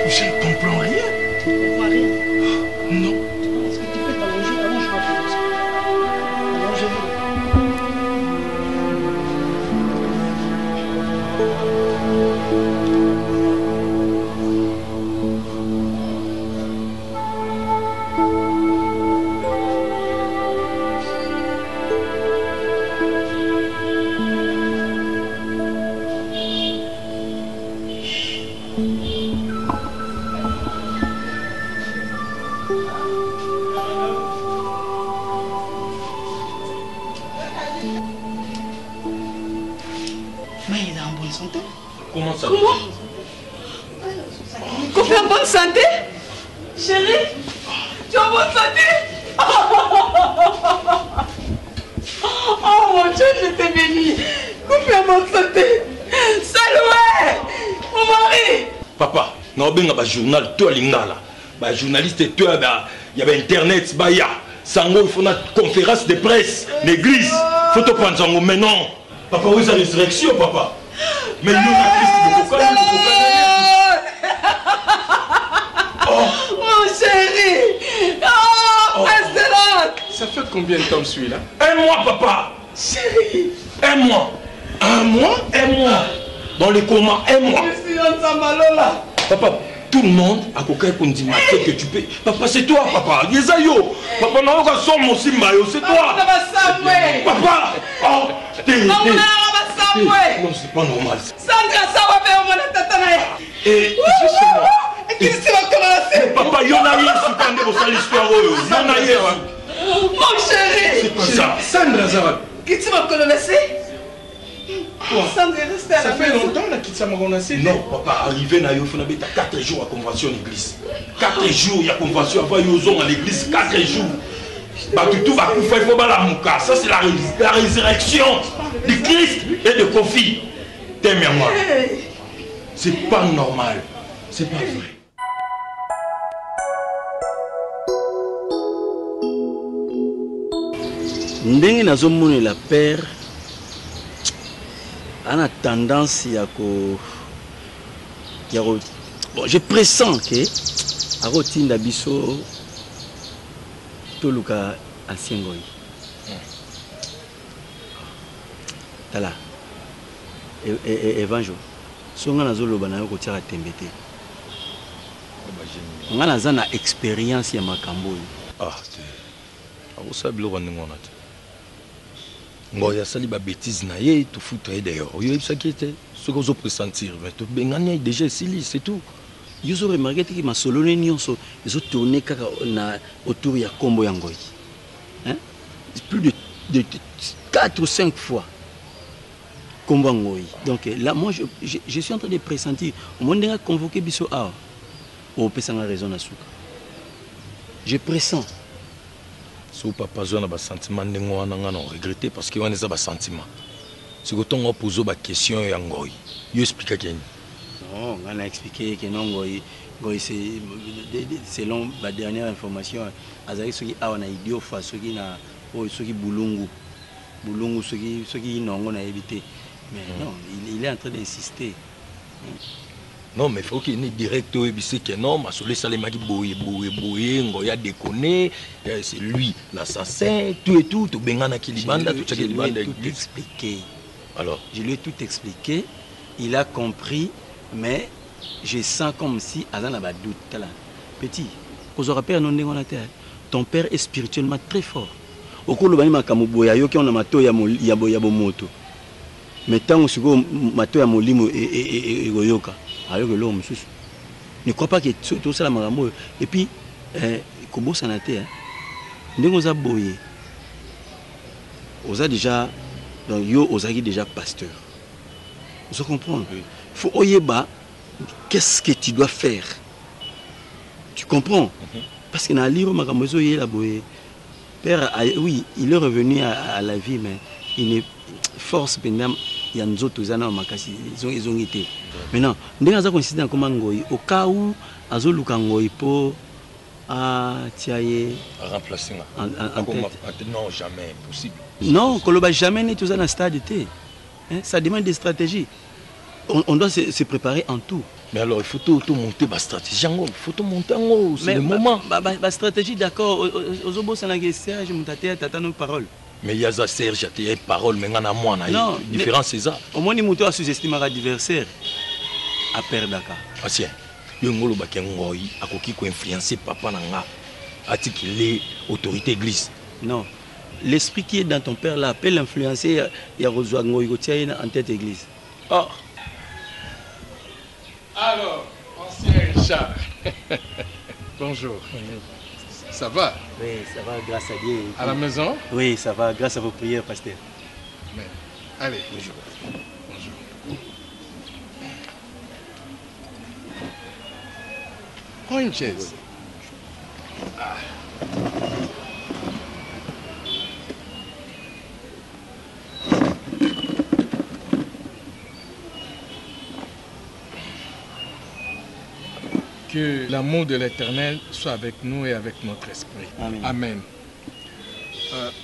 je ne comprends rien. Non. Est-ce que tu peux t'allonger? Allonge-moi pour ça. Allongez-vous. Qu'on fait en bonne santé? Chérie, tu es en bonne santé? Oh mon Dieu, je t'ai béni. Qu'on fait en bonne santé? Salut, mon mari. Papa, non, ben un journal, toi l'ingala. Bah journaliste, toi, il y avait internet, bah ya. Sango, il faut une conférence de presse, l'église. Faut te prendre Sango, mais non. Papa, où est la résurrection, papa? Mais nous, la Christ, Mon chéri. Oh, Président. Ça fait combien de temps celui-là? Un mois, papa. Chéri. Un mois. Un mois? Un mois. Dans les comas, un mois. Papa, tout le monde a coquin qu'on dit que tu peux. Papa, c'est toi, papa. Yesayo. Papa, non, on va sortir mon simayo, c'est toi. Papa. Oh, non, c'est pas normal. Et justement. Papa, il y en a eu sur l'histoire. Mon chéri. C'est pas ça. Sandra Zawad. Qui tu m'as colonisé? Ça fait longtemps là qu'il s'est menacé. Non, papa, arrivé na yo, il faut 4 jours à convention à l'église. 4 jours, il y a convention avant Yozon à l'église, 4 jours. Bah, tout va faire, il faut pas la mouka. Ça, c'est la résurrection du Christ et de Kofi. T'aimes-moi. C'est pas normal. C'est pas vrai. Ndenge nazomona la père a tendance bon, je pressens que arotinda biso toluka asiengoi tala evanjo songa nazoloba na yo kotiaka tembe te nga naza na expérience ya makambo oyo akosala biloko ndenge wana te ngoya asali babétise na ye tofuta ye d'ailleurs oyoyebisaki ete soki ozopresentir mais tobengani ye déjà esili c'est tout yo ozoremarke teki masolo ne nyonso ezotourne kaka autour ya nkombo ya ngoi plus de 4 ou 5 fois nkombo ya ngoi. Donc là moi je suis en train de pressentir omo ndenge aconvoqué biso awa opesanga raison na suka je pressens. Si papa a un sentiment de regretter parce qu'il y a un sentiment. Si vous posez une question, vous expliquez qu'il non, on a expliqué que non, c'est selon la dernière information, Azari Soki a un idiot face à Soki Boulungu. Boulungu, Soki non, évité. Mais non, il est en train d'insister. Non, mais il faut qu'il y ait direct au EBC que non, ma soleil salemaki boye, ngoya déconné, c'est lui l'assassin, tout et tout, tout bengana kilibanda, tout ça kilibanda. Je lui ai tout expliqué. Alors, je lui ai tout expliqué, il a compris, mais je sens comme si Azan a doute là. Petit, ton père est spirituellement très fort. Au cours de l'année makamuboya yo qui on a mato ya moto. Mais tant que mato ya molimo et goyoka. Alors que l'homme, ne crois pas que tout ça la et puis Kobo Sanate, nous avons boyé. On a déjà, donc yo, on a déjà pasteur. Vous comprenez? Il faut oyeba, qu'est-ce que tu dois faire? Tu comprends? Parce que dans le livre, la boyé. Père, oui, il est revenu à la vie, mais il est force pendant. Il y a nous autres, ils ont été. Maintenant, nous avons considéré comme Ngoï, au cas où Azolu Kangoï pour remplacer. Non, jamais possible. Non, Koloba jamais n'est tout ça dans le stade d'été. Ça demande des stratégies. On doit se préparer en tout. Mais alors, il faut tout monter ma stratégie. Il faut tout monter en haut. C'est le moment. Ma stratégie, d'accord. Aux obos, c'est la Serge, t'as nos paroles. Mais il y a ça, Serge, il y a des paroles, mais il y a moins. La différence, c'est ça. Au moins, il y a sous-estimé l'adversaire à perdre Dakar. Tiens, il y a un gros qui a influencé papa Nanga, a dit qu'il est autorité église. Non. L'esprit qui est dans ton père là peut l'influencer. Il y a Rosoa Ngoïgotia en tête église. Oh. Alors, ancien Richard. Bonjour. Ça va? Oui, ça va, grâce à Dieu. À la maison? Oui, ça va, grâce à vos prières, pasteur. Mais, allez, bonjour. Bonjour. Prends une chaise. Ah. Que l'amour de l'Éternel soit avec nous et avec notre esprit. Amen. Amen.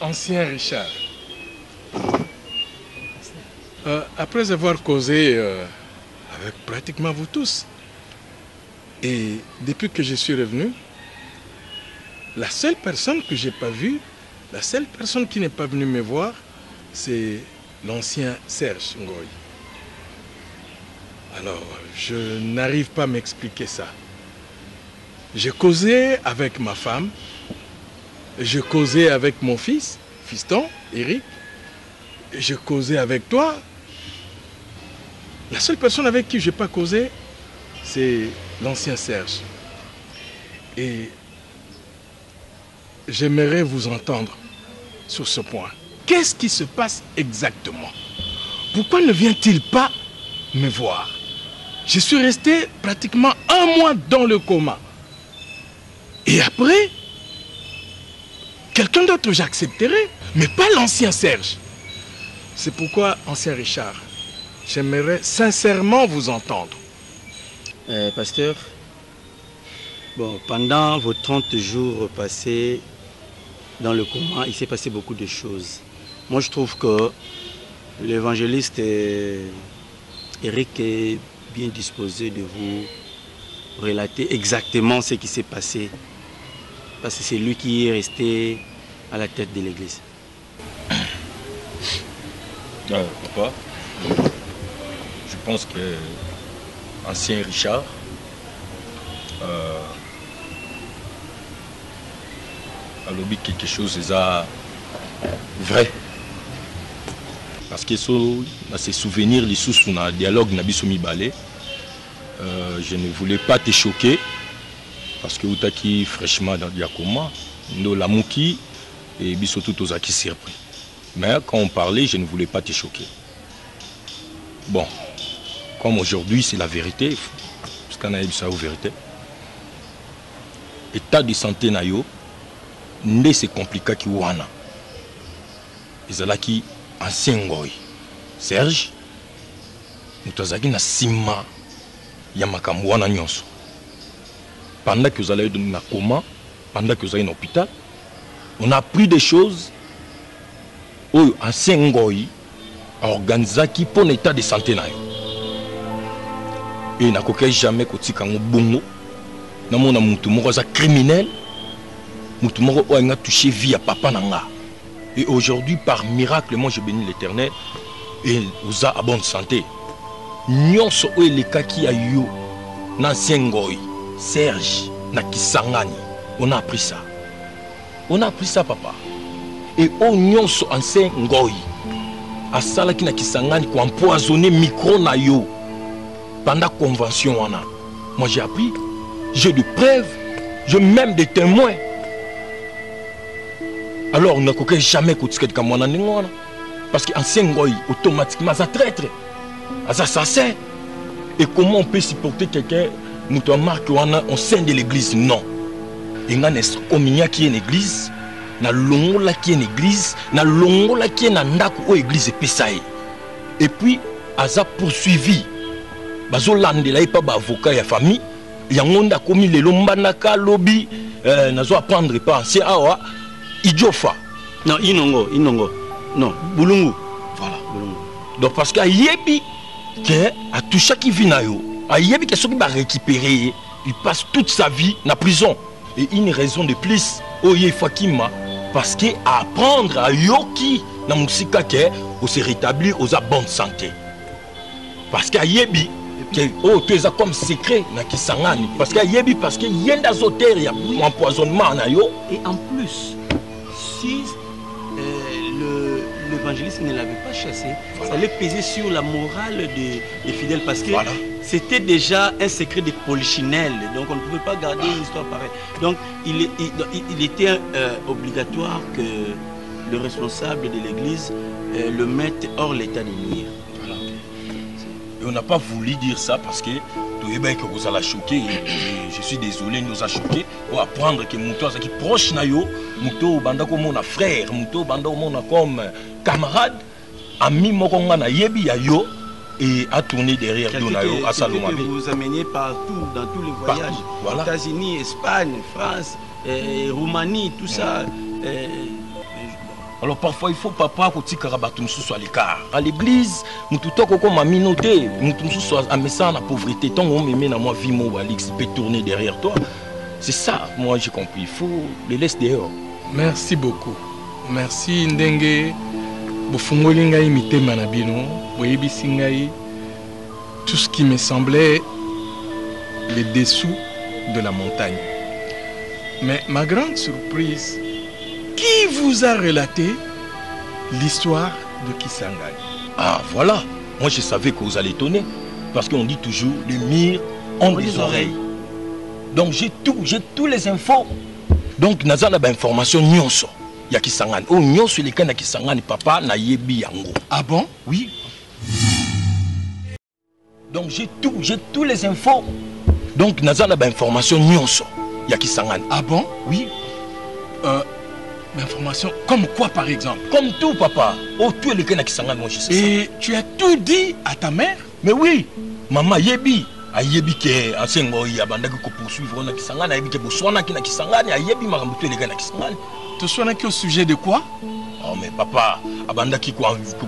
Ancien Richard, après avoir causé avec pratiquement vous tous, et depuis que je suis revenu, la seule personne que je n'ai pas vue, la seule personne qui n'est pas venue me voir, c'est l'ancien Serge Ngoy. Alors, je n'arrive pas à m'expliquer ça. J'ai causé avec ma femme, j'ai causé avec mon fils, fiston, Eric, j'ai causé avec toi. La seule personne avec qui je n'ai pas causé, c'est l'ancien Serge. Et j'aimerais vous entendre sur ce point. Qu'est-ce qui se passe exactement? Pourquoi ne vient-il pas me voir? Je suis resté pratiquement 1 mois dans le coma. Et après, quelqu'un d'autre j'accepterai, mais pas l'ancien Serge. C'est pourquoi, ancien Richard, j'aimerais sincèrement vous entendre. Pasteur, bon, pendant vos 30 jours passés dans le coma, il s'est passé beaucoup de choses. Moi, je trouve que l'évangéliste Eric est bien disposé de vous relater exactement ce qui s'est passé. Parce que c'est lui qui est resté à la tête de l'église. Papa, je pense que ancien Richard a lobby quelque chose de vrai. Parce que dans ces souvenirs, les sous dans le dialogue Nabisomi Balé, je ne voulais pas te choquer. Parce que Outaki fraîchement dans Diakoma, nous la mouki et bisotou tozaki surpris. Mais quand on parlait, je ne voulais pas te choquer. Bon, comme aujourd'hui c'est la vérité, parce qu'on a eu ça aux vérités. État de santé nayo, ne c'est compliqué qui wana. Ezalaki ancien Ngoy, Serge, nous tozaki na sima yamakambu wana nyonso. Pendant que vous allez dans un coma, pendant que vous allez dans l'hôpital, on a appris des choses où ancien Ngoy a organisé qui pour l'état de santé. Et il n'a jamais côté quand on bongo, na mona mutu moko za criminel, mutu moko a touché vie à papa nanga. Et aujourd'hui par miracle, moi je bénis l'Éternel et vous a à bonne santé. Nyonso o les cas qui a eu ancien Ngoy. Serge, Nakisangani, on a appris ça. On a appris ça, papa. Et on so ancien Ngoy. À ça, qui Nakisangani, qui empoisonné micro na yo. Pendant la convention, moi j'ai appris. J'ai des preuves, j'ai même des témoins. Alors, on n'a jamais écouté comme moi. Parce qu'ancien Ngoy, automatiquement, ça traître. Ça assassin. Et comment on peut supporter quelqu'un? Nous avons marqué au sein de l'église, non. Il y a une qui est une église, na longola qui est une église, na longola qui est une église et pesaï. Et puis, Aza poursuivi. Bazo landela pas avocat et famille. Il y a un commis les lombanaka lobby, nazo apprendre pas ancien awa, idiofa. Non, inongo. Non, Bulungu. Voilà. Bulungu. Donc parce que yebi que à tout chaque qui vit na yo. Ayebi que celui qui va récupérer, il passe toute sa vie en prison. Et une raison de plus, Oye Fakima, parce que apprendre à Yoki, na musika ke, on se rétablir aux bonne santé. Parce qu'Ayebi, oh, tu es comme secret, na Kisangani. Parce qu'Ayebi, parce qu'il y a des auteurs, il y a un empoisonnement na yo. Et en plus, si l'évangéliste ne l'avait pas chassé, ça allait peser sur la morale des fidèles parce que c'était déjà un secret de polichinelle, donc on ne pouvait pas garder une histoire pareille. Donc il était obligatoire que le responsable de l'église le mette hors l'état de nuire. Voilà. Et on n'a pas voulu dire ça parce que vous allez choquer. Je suis désolé, nous a choqué. Pour apprendre que Mouto est proche de nous. Mouto banda comme mon frère, Mouto banda comme camarade, ami Mokongana Yebi Yayo et a tourné derrière Donayo à Salomé. Vous amenez partout, dans tous les voyages. Voilà. États-Unis, Espagne, France, Roumanie, tout ça. Alors parfois il faut papa que tu karabatum sous l'écart. À l'église, nous tout comme ma minorité, nous tous soit à message la pauvreté. Tant on me met dans moi vie mon Walix peut tourner derrière toi. C'est ça, moi j'ai compris. Il faut les laisser dehors. Merci beaucoup. Merci Ndenge. Bofungoli ngai mitema na bino, boyebisi ngai tout ce qui me semblait les dessous de la montagne. Mais ma grande surprise, qui vous a relaté l'histoire de Kisangani? Ah voilà, moi je savais que vous allez étonner, parce qu'on dit toujours les murs ont des oreilles. Donc j'ai tous les infos. Donc nazala ba information nyonso ya Kisangani. Oh nyonso les kana Kisangani papa na yebi yango. Ah bon? Oui. Donc j'ai tous les infos. Donc nazala ba information nyonso ya Kisangani. Ah bon? Oui. L'information comme quoi par exemple? Comme tout papa. Oh tout les kana Kisangani moi je sais. Et ça. Tu as tout dit à ta mère? Mais oui. Maman yebi. Ayebi ke asengo ya bandaki ko poursuivre na Kisangani, ayebi ke boswana ki na Kisangani, ayebi makambo to eleka na Kisangani. To swana ki au sujet de quoi? Oh mais papa, abandaki ko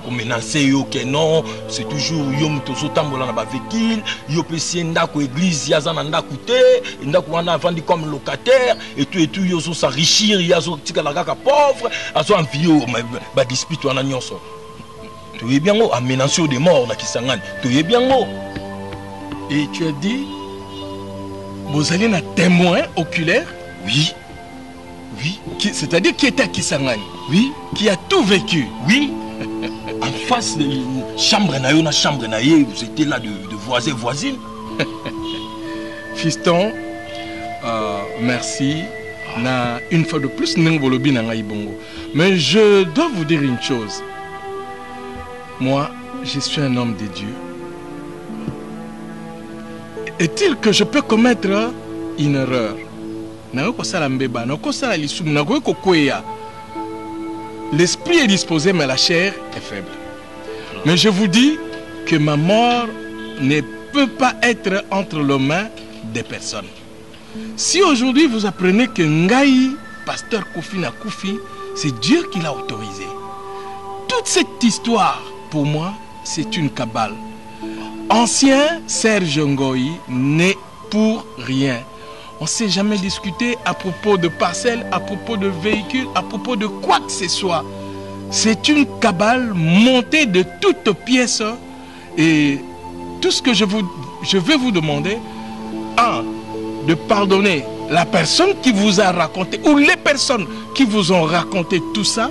menacer yo ke non, c'est toujours yo mutozo tambola na ba véhicule, yo pesi ndako église ya za na ndako te, ndako wana vandi comme locataire et tout yo so s'enrichir, ya zo tikala kaka pauvre, azo envier ba dispute wana nyonso. To yebi ngo amenation de mort na Kisangani, to yebi ngo. Et tu as dit, vous allez un témoin oculaire? Oui. Oui. C'est-à-dire qui était à Kisangani? Oui. Qui a tout vécu? Oui. En face de chambre na chambre na ye, vous étiez là de voisin voisine. Fiston, merci. Na une fois de plus, Nengolobi na Bongo. Mais je dois vous dire une chose. Moi, je suis un homme de Dieu. Est-il que je peux commettre une erreur? L'esprit est disposé, mais la chair est faible. Mais je vous dis que ma mort ne peut pas être entre les mains des personnes. Si aujourd'hui vous apprenez que Ngaï, pasteur Koufi n'a Koufi, c'est Dieu qui l'a autorisé. Toute cette histoire, pour moi, c'est une cabale. Ancien Serge Ngoï n'est pour rien. On ne s'est jamais discuté à propos de parcelles, à propos de véhicules, à propos de quoi que ce soit. C'est une cabale montée de toutes pièces. Et tout ce que je vais vous demander, de pardonner la personne qui vous a raconté, ou les personnes qui vous ont raconté tout ça,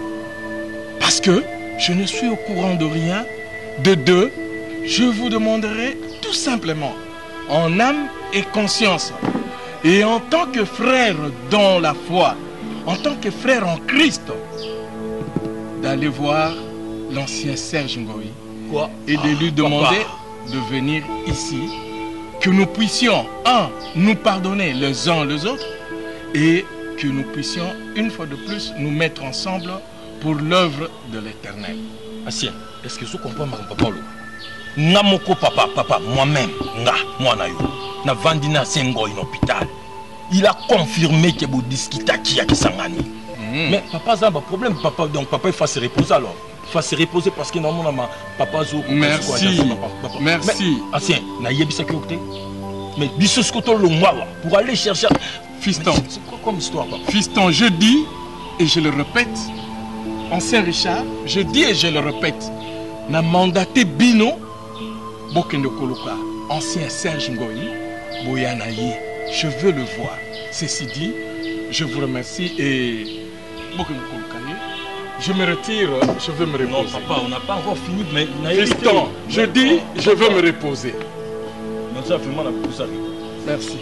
parce que je ne suis au courant de rien. De deux, je vous demanderai tout simplement, en âme et conscience, et en tant que frère dans la foi, en tant que frère en Christ, d'aller voir l'ancien Serge Ngoï et de lui demander de venir ici, que nous puissions, nous pardonner les uns les autres, et que nous puissions, une fois de plus, nous mettre ensemble pour l'œuvre de l'Éternel. Ancien, est-ce que je comprends ma papa? Namoko papa, moi-même, moi na vandina sengo in hôpital. Il a confirmé que vous discutez qui a Kisangani. Mais papa ça a un problème, papa, donc papa il faut se reposer alors. Il faut se reposer parce que normalement papa zo. Merci. Merci. Ancien, na yebisa ki mais biso skoto lo mwa pour aller chercher fiston. C'est quoi comme histoire papa? Fiston, je dis et je le répète. Ancien Richard, je dis et je le répète. Na mandaté Bino Bokendo Koloka, ancien Serge Ngoï, Boyanaye, je veux le voir. Ceci dit, je vous remercie et Bokendo Koloka, je me retire, je veux me reposer. Non papa, on n'a pas encore fini, mais... Fiston, je dis, je veux me reposer. Mais ça fait mal à pour ça. Merci.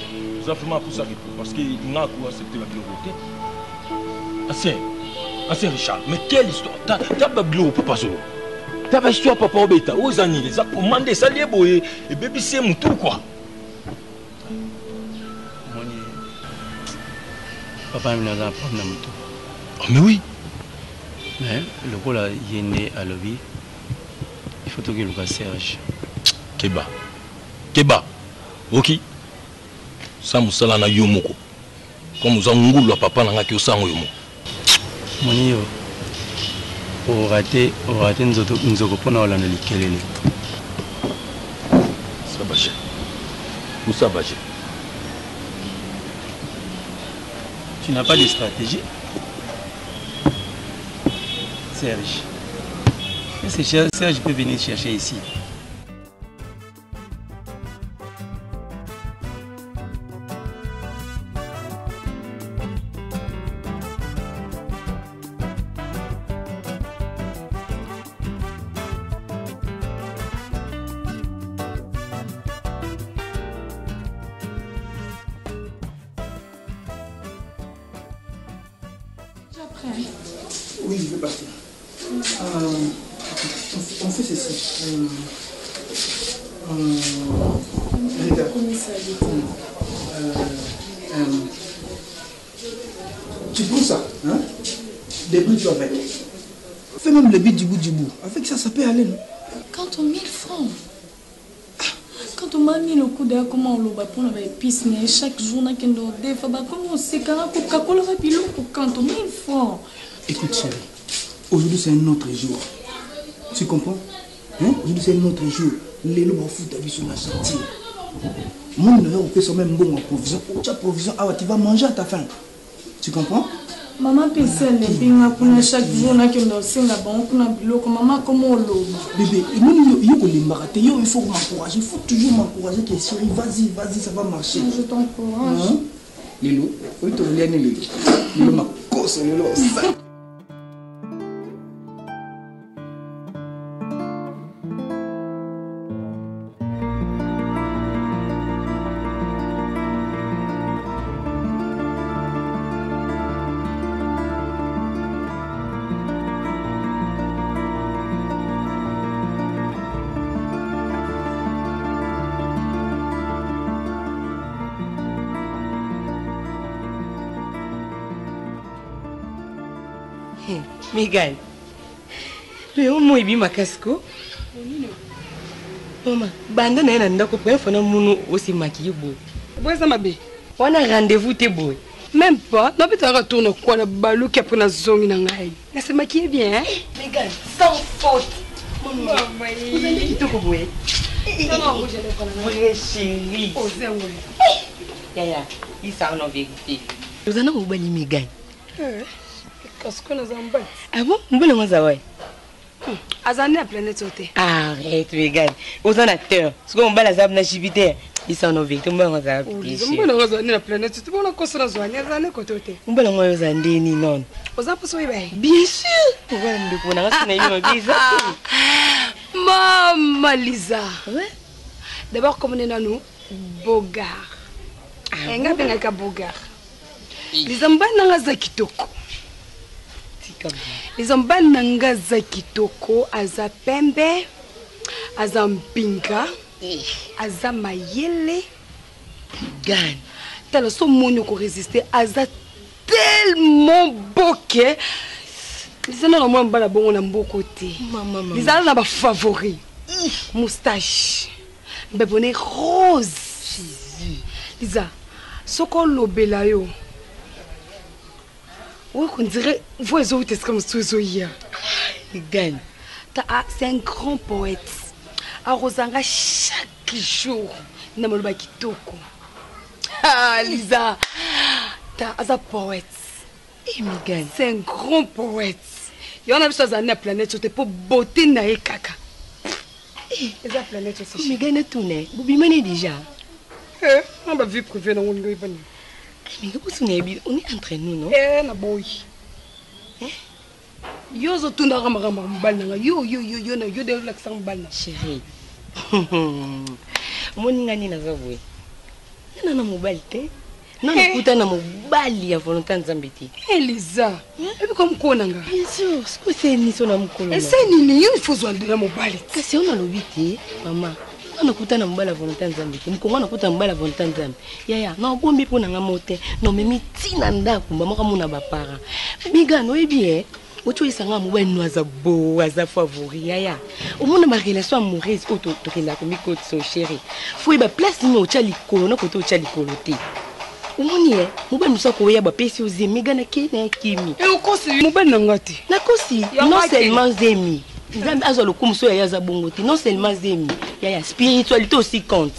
Ça fait mal pour ça, parce qu'il n'a pas accepté la priorité. Ancien Richard, mais quelle histoire? T'as pas bleu papa Zolo? T'as pas histoire papa Obeta? Aux années, les a commandé ça lié boye et bébé c'est mon tout quoi. Papa m'a dit prendre la moto. Oh mais oui. Mais le rôle a yéné à lobby. Il faut que le cas Serge. Keba. Keba. Ok. Ça musala na yomoko. Comme nous avons ngulu papa na ngaki osango yomo. Moni yo. Au raté nzoto pona wala nalikelele. Sabaje. Où Sabaje? Tu n'as pas de stratégie? Serge. Est-ce que Serge peut venir chercher ici? Oui, je vais partir. On fait ceci. Regarde. Tu prends ça, hein? Débrouille-tu avec. Fais même le bit du bout. Avec ça, ça peut aller, non? Quand on 1000 francs. Quand on m'a mis le coup d'air, comment on l'a pour la épice, chaque jour, on a qu'un autre défa, comment on sait qu'on a Coca-Cola, quand on 1000 francs. Écoute, chérie, aujourd'hui c'est un autre jour. Tu comprends? Hein? Aujourd'hui c'est un autre jour. Les loups vont foutre ta vie sur la sortie. Moi, on fait ça même bon en provision. Tu as provision, tu vas manger à ta faim. Tu comprends? Maman pense à l'épingle, pour chaque jour, on a qu'un autre c'est là-bas, on a bilo, maman, comment on l'a? Bébé, il faut m'encourager. Il faut toujours m'encourager que chérie, vas-y, ça va marcher. Je t'encourage. Hein? Lilo, oui, tu viens Lilo. Lilo m'a cassé, Lilo. Miguel, le homme est bien ma casco. Maman, bande na ina ndako pour faire munu aussi maquillé beau. Boy ça m'a bé. On a rendez-vous t'es beau. Même pas. Non, mais tu retournes quoi la balou qui a pris la zone na ngai. Elle se maquille bien, hein? Miguel, sans faute. Maman, vous allez quitter au bout. Non, je l'ai pas là. Vrai chérie. Oh, c'est vrai. Yaya, il s'en a vérité. Vous en avez oublié Miguel. Qu'est-ce qu'on a zambé? Ah bon? Vous voulez moi ça ouais? Azani à planète sauté. Arrête, Miguel. Vous en avez tort. Ce qu'on va la zab na chibité. Il s'en a vérité. Moi on a. Vous voulez Azani à planète sauté. Vous voulez qu'on se rejoigne Azani côté. Vous voulez moi Azani ni non. Vous avez posé bien. Bien sûr. Vous voulez me demander si na yo bisa. Maman Lisa. Ouais. D'abord comme on est dans nous Bogar. Enga benga ka Bogar. Lisa mbana za kitoko. Les hommes nanga za kitoko aza pembe aza mpinga aza mayele gan tala so moni ko résister aza tellement beau que les ana na mbala bongo na mboko te les ana na ba favori moustache bebone rose Jésus Lisa soko lobela yo. Oui, on dirait, vous êtes comme hier. C'est un grand poète. À Rosanga, chaque jour, il n'a pas kitoko. Ah, Lisa, t'as un poète. C'est un grand poète. Il y en a besoin d'un planète sur pour beauté na kaka. Et la planète aussi. Miguel n'a tourné. Vous bimez déjà. On va vivre privé dans le monde. Mais on est entre nous, non? Na boy. Yo zo tunda rama mbana yo na yo de relaxer mbana chérie. Moni ngani na zavwe. Na mobile te. Na kuta na mobile ya volonté nzambeti. Elisa. Ebi comme kona nga. Bien sûr, ce que c'est ni sona mukolo. Et c'est ni yo il faut zo na mobile. Kasi on a lobité, maman. On a coupé mbala volonté nzambe. Mkongo na kuta mbala volonté nzambe. Yaya, na bombi pona nga mote. Non mais miti tina ndako mama mona ba parents bigano bien oto isanga mo ba noaza bo aza favori ya omona ma relation amoureuse auto tokenda ko mikoti so chéri faut ba place ni ocha likolo na koto ocha likolo te omoni mo ba nusa ko ya ba pesi ozemi gana kene kimi e ukosi mo ba nangati na kosi non seulement zemi nzambe azolo kumso ya za bongo te non seulement zemi ya spiritualité aussi compte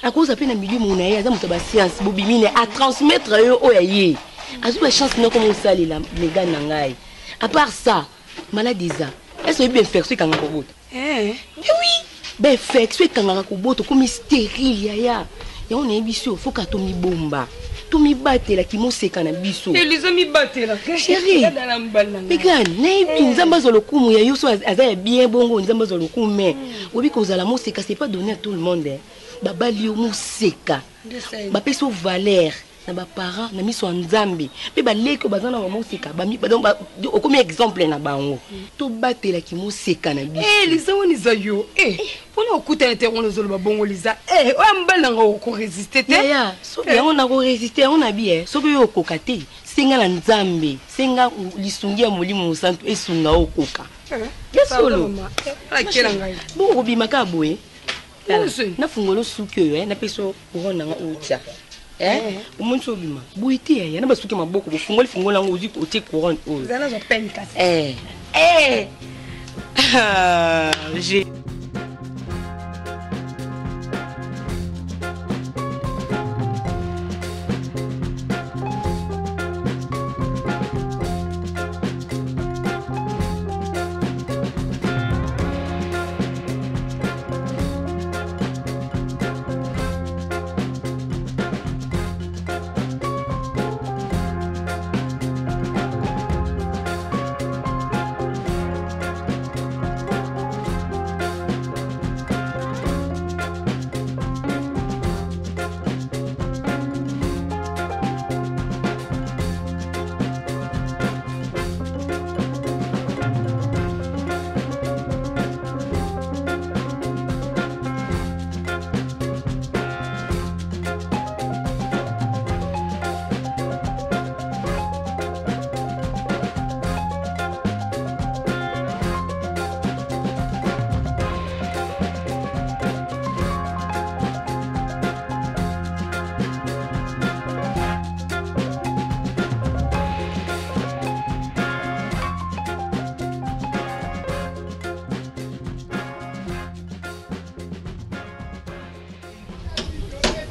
à cause apena milieu mona ya za mutaba science bobimine à transmettre yo oyaye azu la chance na comme ça la méga nangai à part ça maladie ça est-ce bien infection kanga ko boto oui ben infection kanga ko boto comme stérile ya on est biso faut ka to mi bomba to mi batela ki mo seka na biso Elisa mi batela chérie Megan naibi nzamba zolo kumu ya yoso aza bien bongo nzamba zolo kumu obi ko zala mo seka c'est pas donné à tout le monde babali yo mo seka ba peso valeur na ba parents na miso nzambe pe ba leki bazana ba mo seka ba mi ba comme exemple na bango to batela ki mo seka na biso Elisa woni za yo pona okuta interrono zolo ba bongo Lisa o mbala nga ko résister te ya so bien on a ko résister on a bien so yo kokate singa na nzambe singa lisungi ya molimo santo esunga okoka yesolo la kela ngai bo obimaka boye na fungolo suki na peso urona nga ucha umuntu obima buiti ya na basuki maboko fungola ngo uzi otie courant o zana zo penka j'ai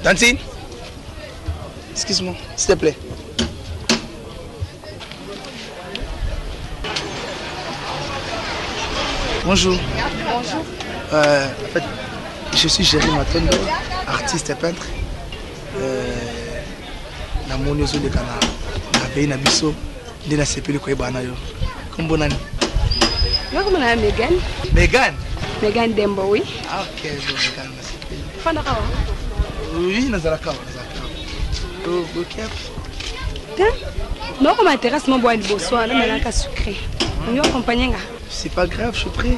Tantine, excuse-moi, s'il te plaît. Bonjour. Bonjour. En fait, je suis Jérémy Matondo, artiste et peintre. Na moni ozo de kana na pays na biso de na sepeli ko ebana yo. Kombo nani? Yo comme na Megan. Megan. Megan Dembo oui. Ah OK, je Megan na sepeli. Fana kawa. Oui, nazala kawa. Oh, OK. Non comme intéresse mon bois de boisson na melaka sucré. On y accompagner nga. C'est pas grave, je suis prêt.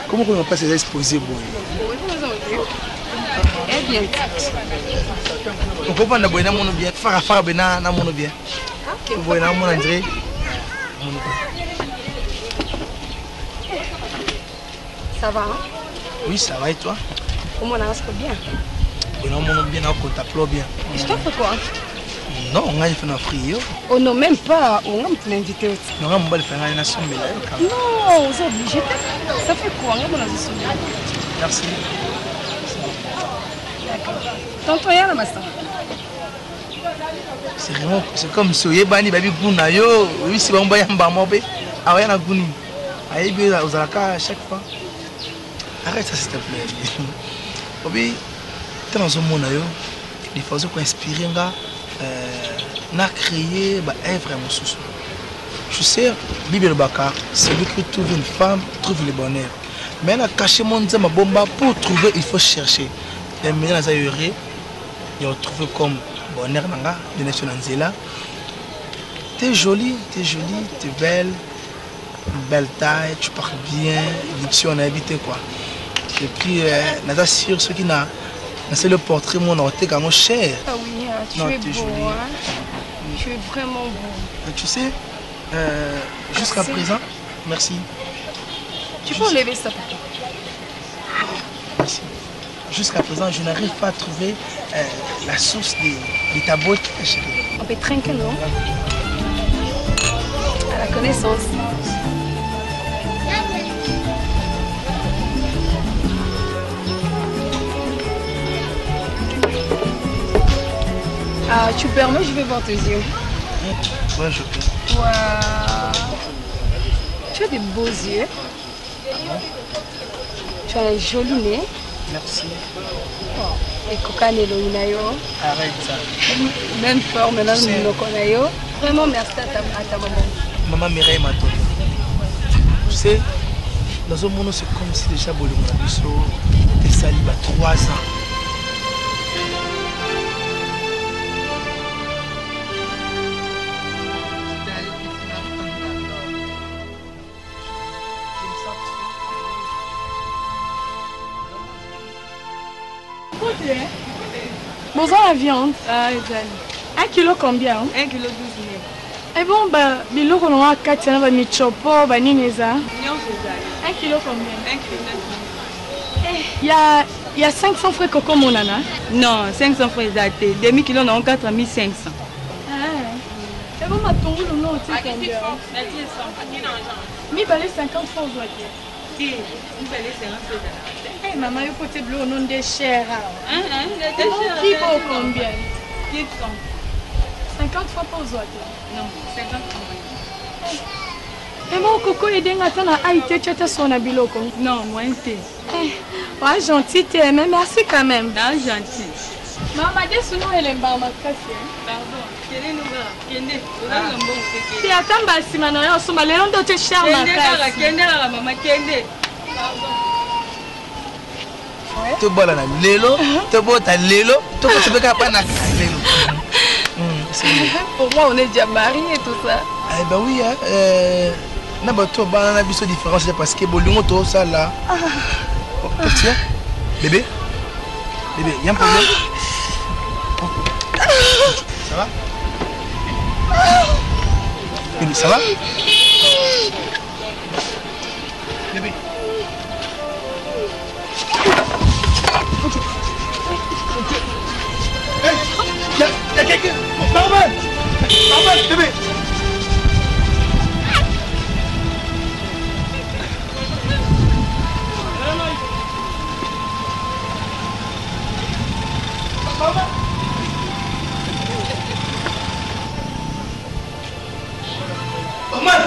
Comment on passe les exposés boy? Eh bien. On peut prendre boy na mono bien, faire bena na mono bien. Boy na mono André. Ça va hein? Oui, ça va et toi? Comment on avance bien? Boy na mono bien, on t'applaudit bien. Je t'offre quoi? Non, on a fait un frio. Oh non, même pas. On a invité aussi. Non, on a fait un nation. Non, vous êtes obligé. Ça fait quoi? On a fait Merci. Tonton, il y a la master. C'est vraiment, c'est comme si vous avez dit Gunayo, oui, si vous avez un bamobé, ah ouais, on a Guni. Aïe, vous avez à chaque fois. Arrête ça, s'il te plaît. Oui, dans un monde, il faut qu'on inspire, on a créé un vrai sous. Je sais, Bible Bakar, celui qui trouve une femme trouve le bonheur. Mais on a caché mon Dieu, ma bombe, pour trouver, il faut chercher. Et maintenant, ils ont trouvé comme bonheur, de nation Nzela. T'es jolie, t'es belle, belle taille, tu parles bien, diction, on a habité quoi. Et puis, on a sûr ceux qui n'a, c'est le portrait, mon orté, quand mon cher. Ah oui, tu es beau, jolie. Hein? Tu es vraiment beau. Tu sais, jusqu'à présent, merci. Tu peux enlever ça, papa. Merci. Jusqu'à présent, je n'arrive pas à trouver la source de ta beauté, chérie. On peut trinquer, non? À la connaissance. Ah, tu permets, je vais voir tes yeux. Ouais, je peux. Waouh. Tu as des beaux yeux. Tu as un joli nez. Merci. Et Kokanelo Inayo. Arrête ça. Même forme, maintenant nous connaissons. Vraiment merci à ta maman. Maman Mireille Mato. Tu sais, dans un monde, c'est comme si déjà Bolongo Nabiso était sali à 3 ans. Bonjour la viande. Ah, 1 kilo combien? 1 kilo 12 000. Et bon, bah, biloko on a 4 ans, bah, michopo, bah, nineza. 1 kilo combien? 1 kilo 9 000. Il y a 500 frais coco mon nana? Non, 500 frais datés. Demi kilo, non, 4500. Ah. Et bon, ma tongue, le nom, tu sais combien? Mi balai 50 francs aujourd'hui. Si, mi balai 50 francs. Hey, maman, il faut te bleu au nom de cher. Qui vaut combien? Qui sont 50 francs pour aujourd'hui. Non, 50 francs. Et mon coco est dingue, attends, Haïti, tu as son biloko? Non, moi, t'es. Ouais, gentil, mais merci quand même. Non, gentil. Maman, dis-nous, elle est en ma classe. Pardon, quel est le gars? Si attends, bah, si maintenant, on se mêle, on doit te cher, ma classe. Maman, Kende. Tu bois la lelo, tu bois ta lelo, tu peux pas faire na lelo. Pour moi, on est déjà mariés tout ça. Eh ben oui, na bato ba na biso différence parce que bolingo to ça là. Petit, bébé, y a un problème? Ça va? Bébé, ça va? Bébé. Il y a quelqu'un. Barman, bébé. Barman.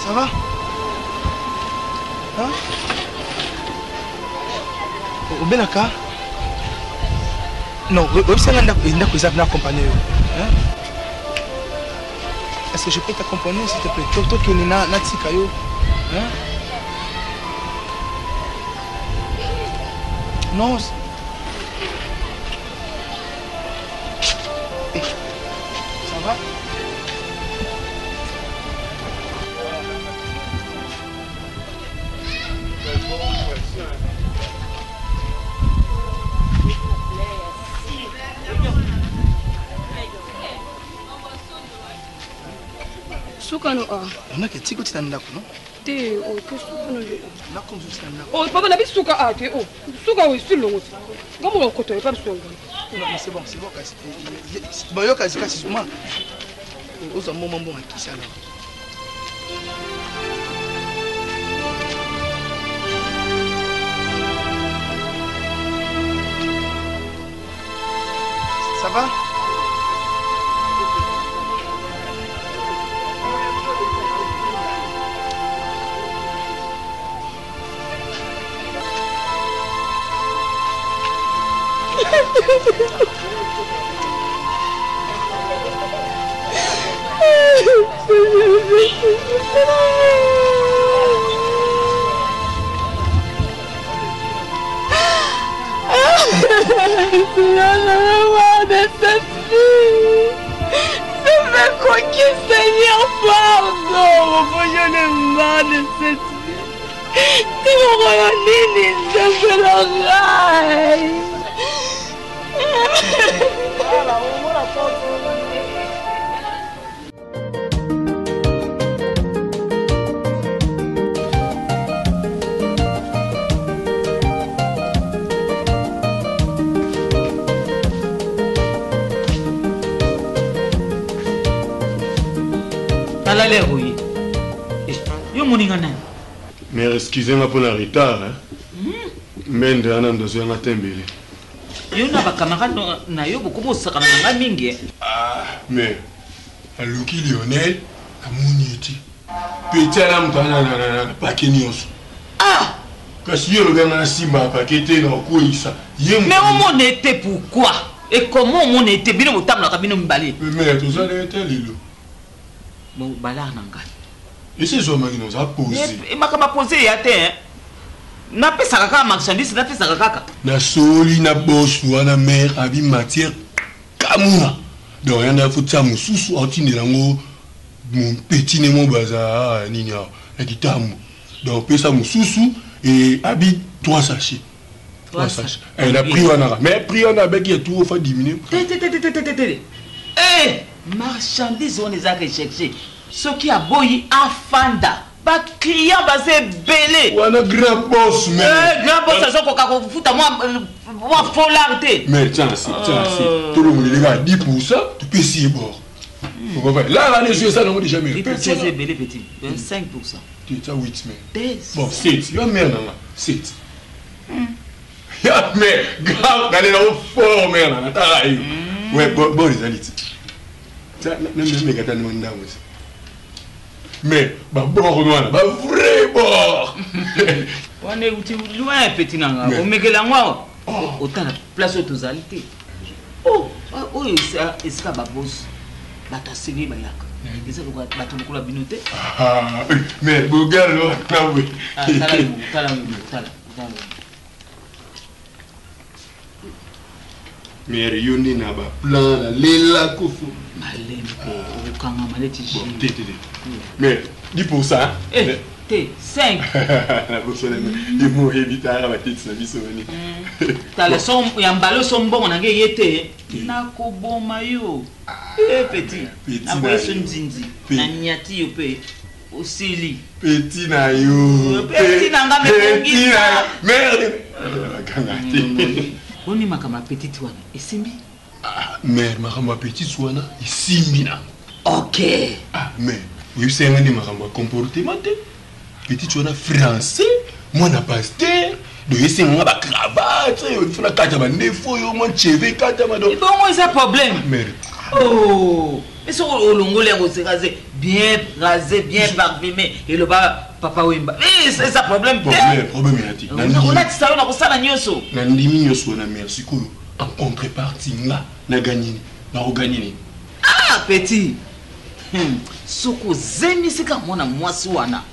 Ça va? Hein? Au Benaka? Non, c'est un accompagné. Est-ce que je peux t'accompagner s'il te plaît? Toi qui es Natikayo. Non. Ça va? Soukano a. On a que Tiko Titandako, non? te papa na bisuka ate suka we silongo ngamu ko to pa suka c'est bon kasi bon yo kasi moi oza moment bon akisa là ça va? Seigneur, pardon, je n'aime pas de cette vie. Si mon royaume je fais l'oreille. Mais excusez-moi pour le retard. Mais je suis en train de mais Aluki Lionel, Amunieti. Petit à l'âme, pas Kenyos. Ah! Parce que le gars Simba, pas Kété, non, quoi ça. Mais on était pourquoi? Et comment on était bien au table dans la cabine Mbali? Mais tout ça était l'île. Bon, Balar Nanga. Et ces hommes qui nous ont posé. Et ma cama posé, y a terre. Na pe sakaka marchandise, na pe sakaka. Na soli, na boss, na mère, abi matière, kamuna. Donc, il y a foutu ça, mon sous, mon petit ne mon bazar, nina, la guitare. Donc, on ça, mon sous, et abi 3 sachets. 3 sachets. Elle a pris un ara. Mais pris un ara, qui est tout, il faut diminuer. Eh, marchandise, on les a recherchés. Ce qui a boyi à Fanda. Pas client basé belé. On a grand boss, mais. Grand boss, ça s'en fout à moi, faut l'arrêter. Mais tiens, tout le monde, les gars, 10%, tu peux s'y bord. Là, les yeux, ça, on déjà mis. C'est belé petit. 5%. Tu as 8, mais. Bon, 7. Il y a merde, 7. Il y a merde. Grave, d'aller là au fort, merde. Ouais, bon, les alites. Ça, même les gars, t'as demandé aussi. Mais, bon, vrai bord. On est loin, petit nanga. On met que la moi. Autant la place aux totalités. Oh, est-ce que ma boss va t'assigner ma yak? Est-ce que tu vas te la binoter? Ah, mais, regarde, là, oui. Mais Rioni n'a pas plan, la lela kofu. Mais, 10%. Eh, t'es 5. Il m'a évité à la tête, ça dit ça. T'as le son, il y a un ballon son bon, on a gagné. Nako bon maillot. Eh, petit. La boîte son zinzi. Na niati yo pe. Osili. Petit na yo. Petit na nga me kongisa. Merde. On est ma petite wana. Et Simbi? Ah, mais ma petite wana, et Simbina. Ok. Ah, mais, oui, c'est un comportement. Petite wana français, moi n'a pas pasteur. Donc, c'est un cravate, il faut la carte à défaut, il faut cheveux, carte à madame. Et bon, c'est un problème. Merde. Oh, mais sur le Longolais, on s'est rasé, bien parfumé. Et le bas. Papa Wimba. Eh, c'est ça problème. Problème est on a dit ça, on a ça la nyoso. Nandimi nyoso na merci kolo. En contrepartie là, na gagné, na regagné. Ah, petit. Soko zemi sika mwana mwasi wana.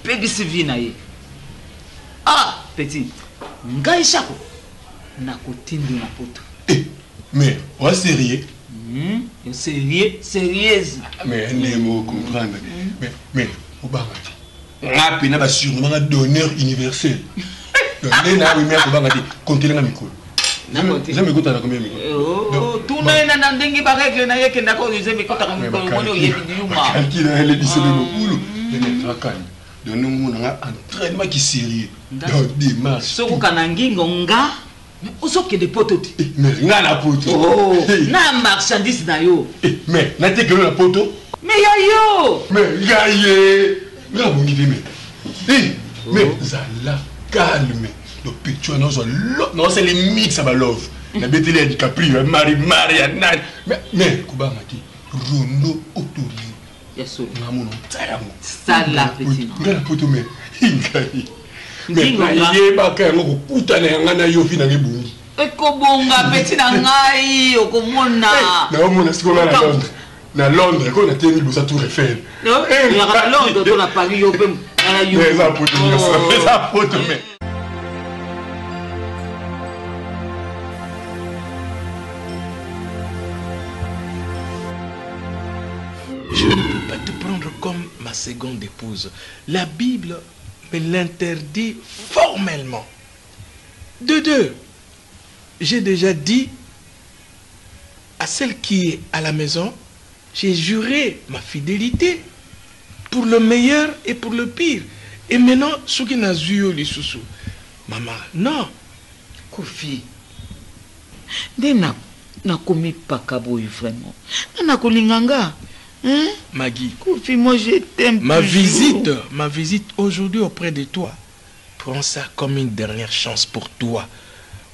Ubebisi vina ye. Ah, petit. Ngai shako. Na kotindu na poto. Eh, mais on sérieux. Sérieuse. Mais ne me comprendre. Mais au bagati. Rapi na ba sûrement d'honneur universel. Donc les na oui mais ko banga di compter na micro. Jamais kota na combien micro. Oh, tout na ndenge ba règle na yeke ndako jamais kota na micro mono yebi di yuma. Qui na le disé le boulot. Mais tracan. donne-moi un entraînement qui est sérieux. Dans des marches. Ce qu'on a ngingonga, mais où que des poteaux. Mais n'a la poteau. Oh, n'a marchandise na yo. Mais n'a te que la poteau. Mais yo. Mais gaillé. Mais bon qui mais. Mais zala calme. Le pétio non c'est les mix à love. La bêtise est DiCaprio, Mariana. Mais Kuba m'a dit Rono autorisé. Yasso. Maman non tayango. Ça la petit. Nga la poto mais ingai. Mais yé ba ka ngo kutana ngana yo fina ngebungi. Ekobonga petit na ngai okomona. Na omona sikola na Londres. Na Londres ko na teni busa Tour Eiffel. Non, na Londres to na Paris yo pe na yo. Mais ça poto mais. Je ne peux pas te prendre comme ma seconde épouse. La Bible me l'interdit formellement. De deux, j'ai déjà dit à celle qui est à la maison, j'ai juré ma fidélité pour le meilleur et pour le pire. Et maintenant, ce qui n'a vu les sous maman, non. Kofi, dena na komi pakaboy vraiment. Na kolinganga. Hein? Maggie, Kofi, moi je t'aime. ma visite aujourd'hui auprès de toi, prends ça comme une dernière chance pour toi,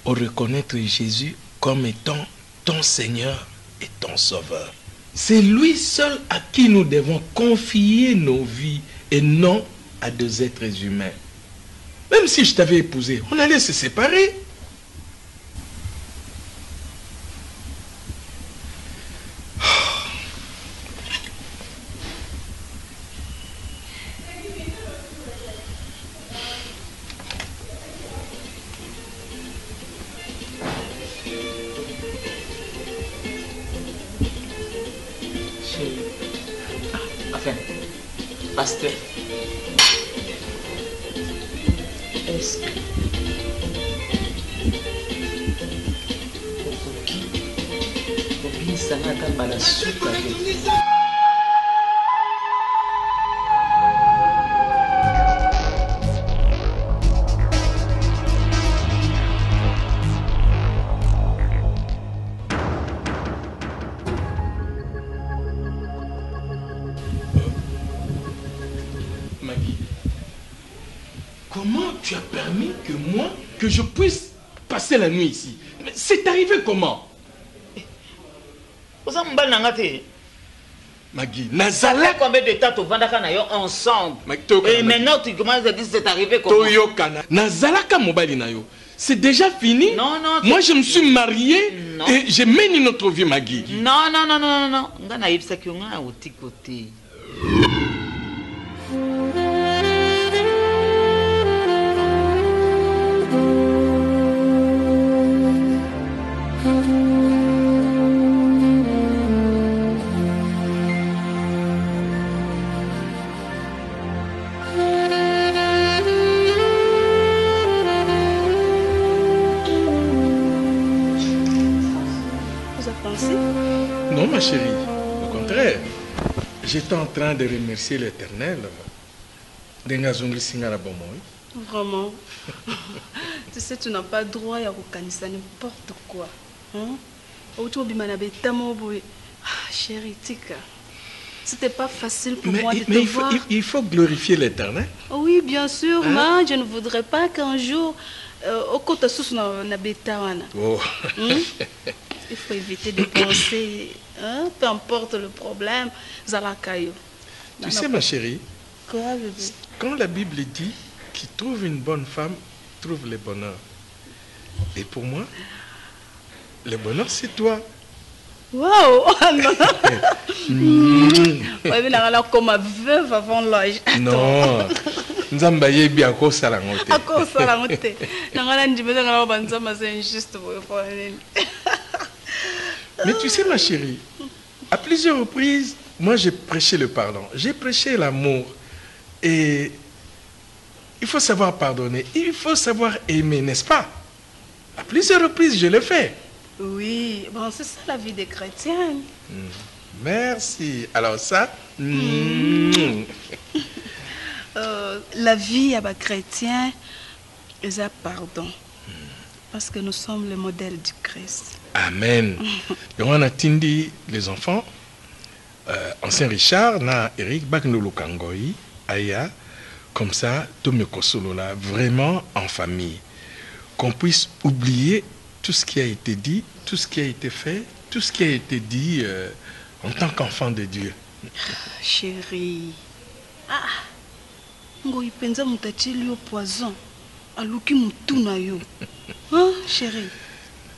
au reconnaître Jésus comme étant ton Seigneur et ton Sauveur. C'est lui seul à qui nous devons confier nos vies et non à deux êtres humains. Même si je t'avais épousé, on allait se séparer. Pasteur, est-ce que ça n'a pas la suite Comment tu as permis que je puisse passer la nuit ici? Mais c'est arrivé comment? Maggie, Nazala. Combien de temps tu vas ensemble? Et maintenant tu commences à dire c'est arrivé comment? Nazalaka mobali nayo. C'est déjà fini? Non, non. Moi je me suis marié et j'ai mené notre vie, Maggie. Non, non, non, non, non. On a eu ça qui a au côté. Non, ma chérie, au contraire. J'étais en train de remercier l'Éternel. Vraiment. Tu sais, tu n'as pas droit à reconnaître n'importe quoi. Chérie, Tika, c'était pas facile pour moi de te voir. Il faut glorifier l'Éternel. Oui, bien sûr, mais je ne voudrais pas qu'un jour, au côté sous na betawana. Oh. Il faut éviter de penser, peu importe le problème, Zalakayo. Tu sais, ma chérie, quoi, bébé? Quand la Bible dit qu'il trouve une bonne femme, trouve le bonheur. Et pour moi, le bonheur, c'est toi. Waouh! Comme veuve avant l'âge. Non. Nzambaye bien ko salangote. Ako salangote. Nangala ndimeza ngala banzama c'est injuste pour. Mais tu sais, ma chérie, à plusieurs reprises, moi j'ai prêché le pardon, j'ai prêché l'amour. Et il faut savoir pardonner, il faut savoir aimer, n'est-ce pas? À plusieurs reprises, je le fais. Oui, bon, c'est ça la vie des chrétiens. Merci. Alors ça... La vie à chrétien, ils ont pardon. Parce que nous sommes le modèle du Christ. Amen. Et on a tindi les enfants, ancien Richard, na Eric, Baknolo Kangoyi, Aya, comme ça, Tomeko Solola, vraiment en famille. Qu'on puisse oublier tout ce qui a été dit, tout ce qui a été fait, tout ce qui a été dit en tant qu'enfant de Dieu. Chérie, ngoyi penza mutachili au poison, aluki mutuna yo. Hein, chérie?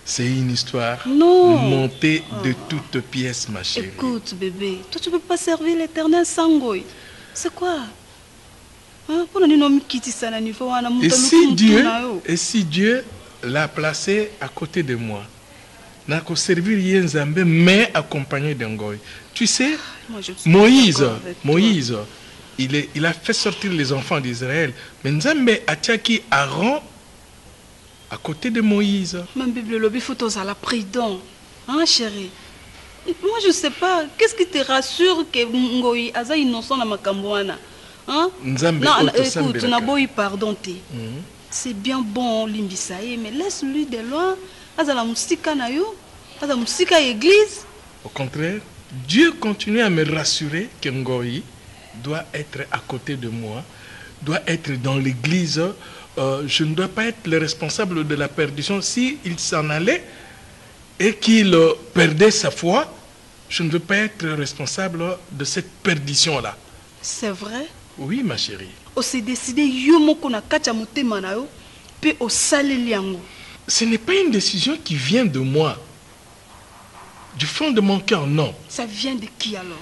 C'est une histoire montée de toutes pièces, ma chérie. Écoute, bébé, toi tu peux pas servir l'éternel sans ngoyi. C'est quoi? Hein? Et si Dieu l'a placé à côté de moi, n'a qu'au servir Yenzambe, mais accompagné d'un goy. Tu sais, Moïse, il a fait sortir les enfants d'Israël. Mais Nzambe a tchaki Aaron à côté de Moïse. Ma Bible, il faut à la prudence. Hein, chérie? Moi, je ne sais pas. Qu'est-ce qui te rassure que Ngoyi Aza innocent dans ma cambouana? Hein? Non, écoute, tu n'as beau y pardonner. C'est bien bon, Limbisaï, mais laisse-lui de loin. Aza la musika na yo, aza musika église. Au contraire, Dieu continue à me rassurer que Ngoyi doit être à côté de moi, doit être dans l'église. Je ne dois pas être le responsable de la perdition. S'il s'en allait et qu'il perdait sa foi, je ne veux pas être responsable de cette perdition-là. C'est vrai? Oui, ma chérie. Ce n'est pas une décision qui vient de moi. Du fond de mon cœur, non. Ça vient de qui alors?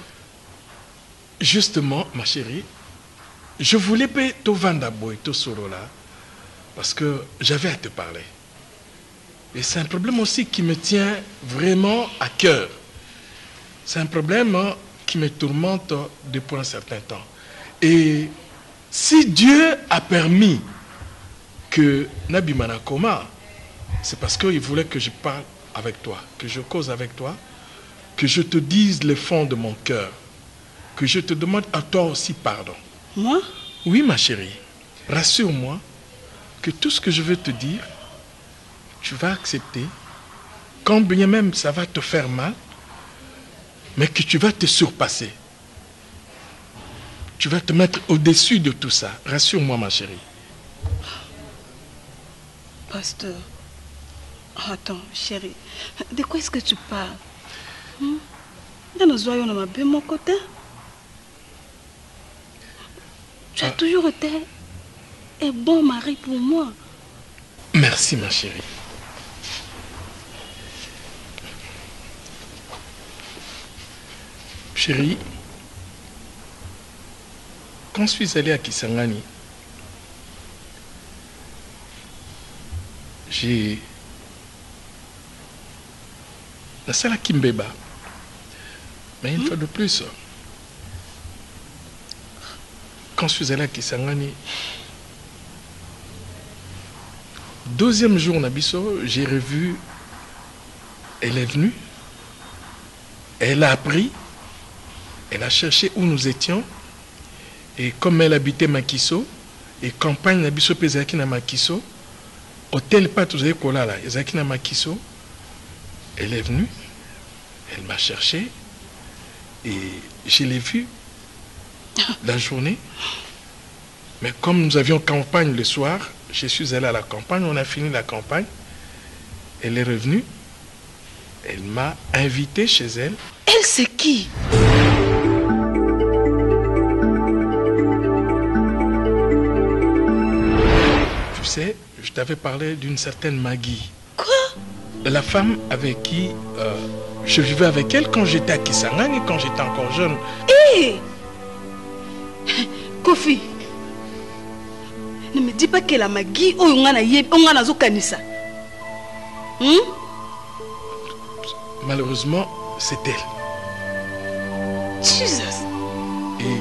Justement, ma chérie, je voulais pas te vendre to sorola parce que j'avais à te parler. Et c'est un problème aussi qui me tient vraiment à cœur. C'est un problème qui me tourmente depuis un certain temps. Et si Dieu a permis que Nabi Manakoma, c'est parce qu'il voulait que je parle avec toi, que je cause avec toi, que je te dise le fond de mon cœur, que je te demande à toi aussi pardon. Moi? Oui, ma chérie. Rassure-moi que tout ce que je veux te dire, tu vas accepter, quand bien même ça va te faire mal, mais que tu vas te surpasser. Tu vas te mettre au-dessus de tout ça. Rassure-moi, ma chérie. Pasteur, attends, chérie, de quoi est-ce que tu parles? Dans nos joyaux, on m'a bien mon côté. Tu as toujours été un bon mari pour moi. Merci, ma chérie. Chérie, quand je suis allé à Kisangani, j'ai la salle à Kimbeba. Mais une fois de plus, quand je suis allé à Kisangani, deuxième jour, Nabiso, j'ai revu, elle est venue, elle a appris, elle a cherché où nous étions, et comme elle habitait Makiso, et campagne Nabiso Pezaki na Makiso, hôtel pas tous les Kolala, Ezaki na Makiso, elle est venue, elle m'a cherché, et je l'ai vue la journée. Mais comme nous avions campagne le soir, je suis allé à la campagne, on a fini la campagne, elle est revenue, elle m'a invité chez elle. Elle, c'est qui? Tu sais, je t'avais parlé d'une certaine Maggie. Quoi? La femme avec qui je vivais avec elle quand j'étais à Kisangani, quand j'étais encore jeune. Hé! Kofi, ne me dis pas que la Maggie ou on a Kanisa. Malheureusement, c'est elle. Jesus. Et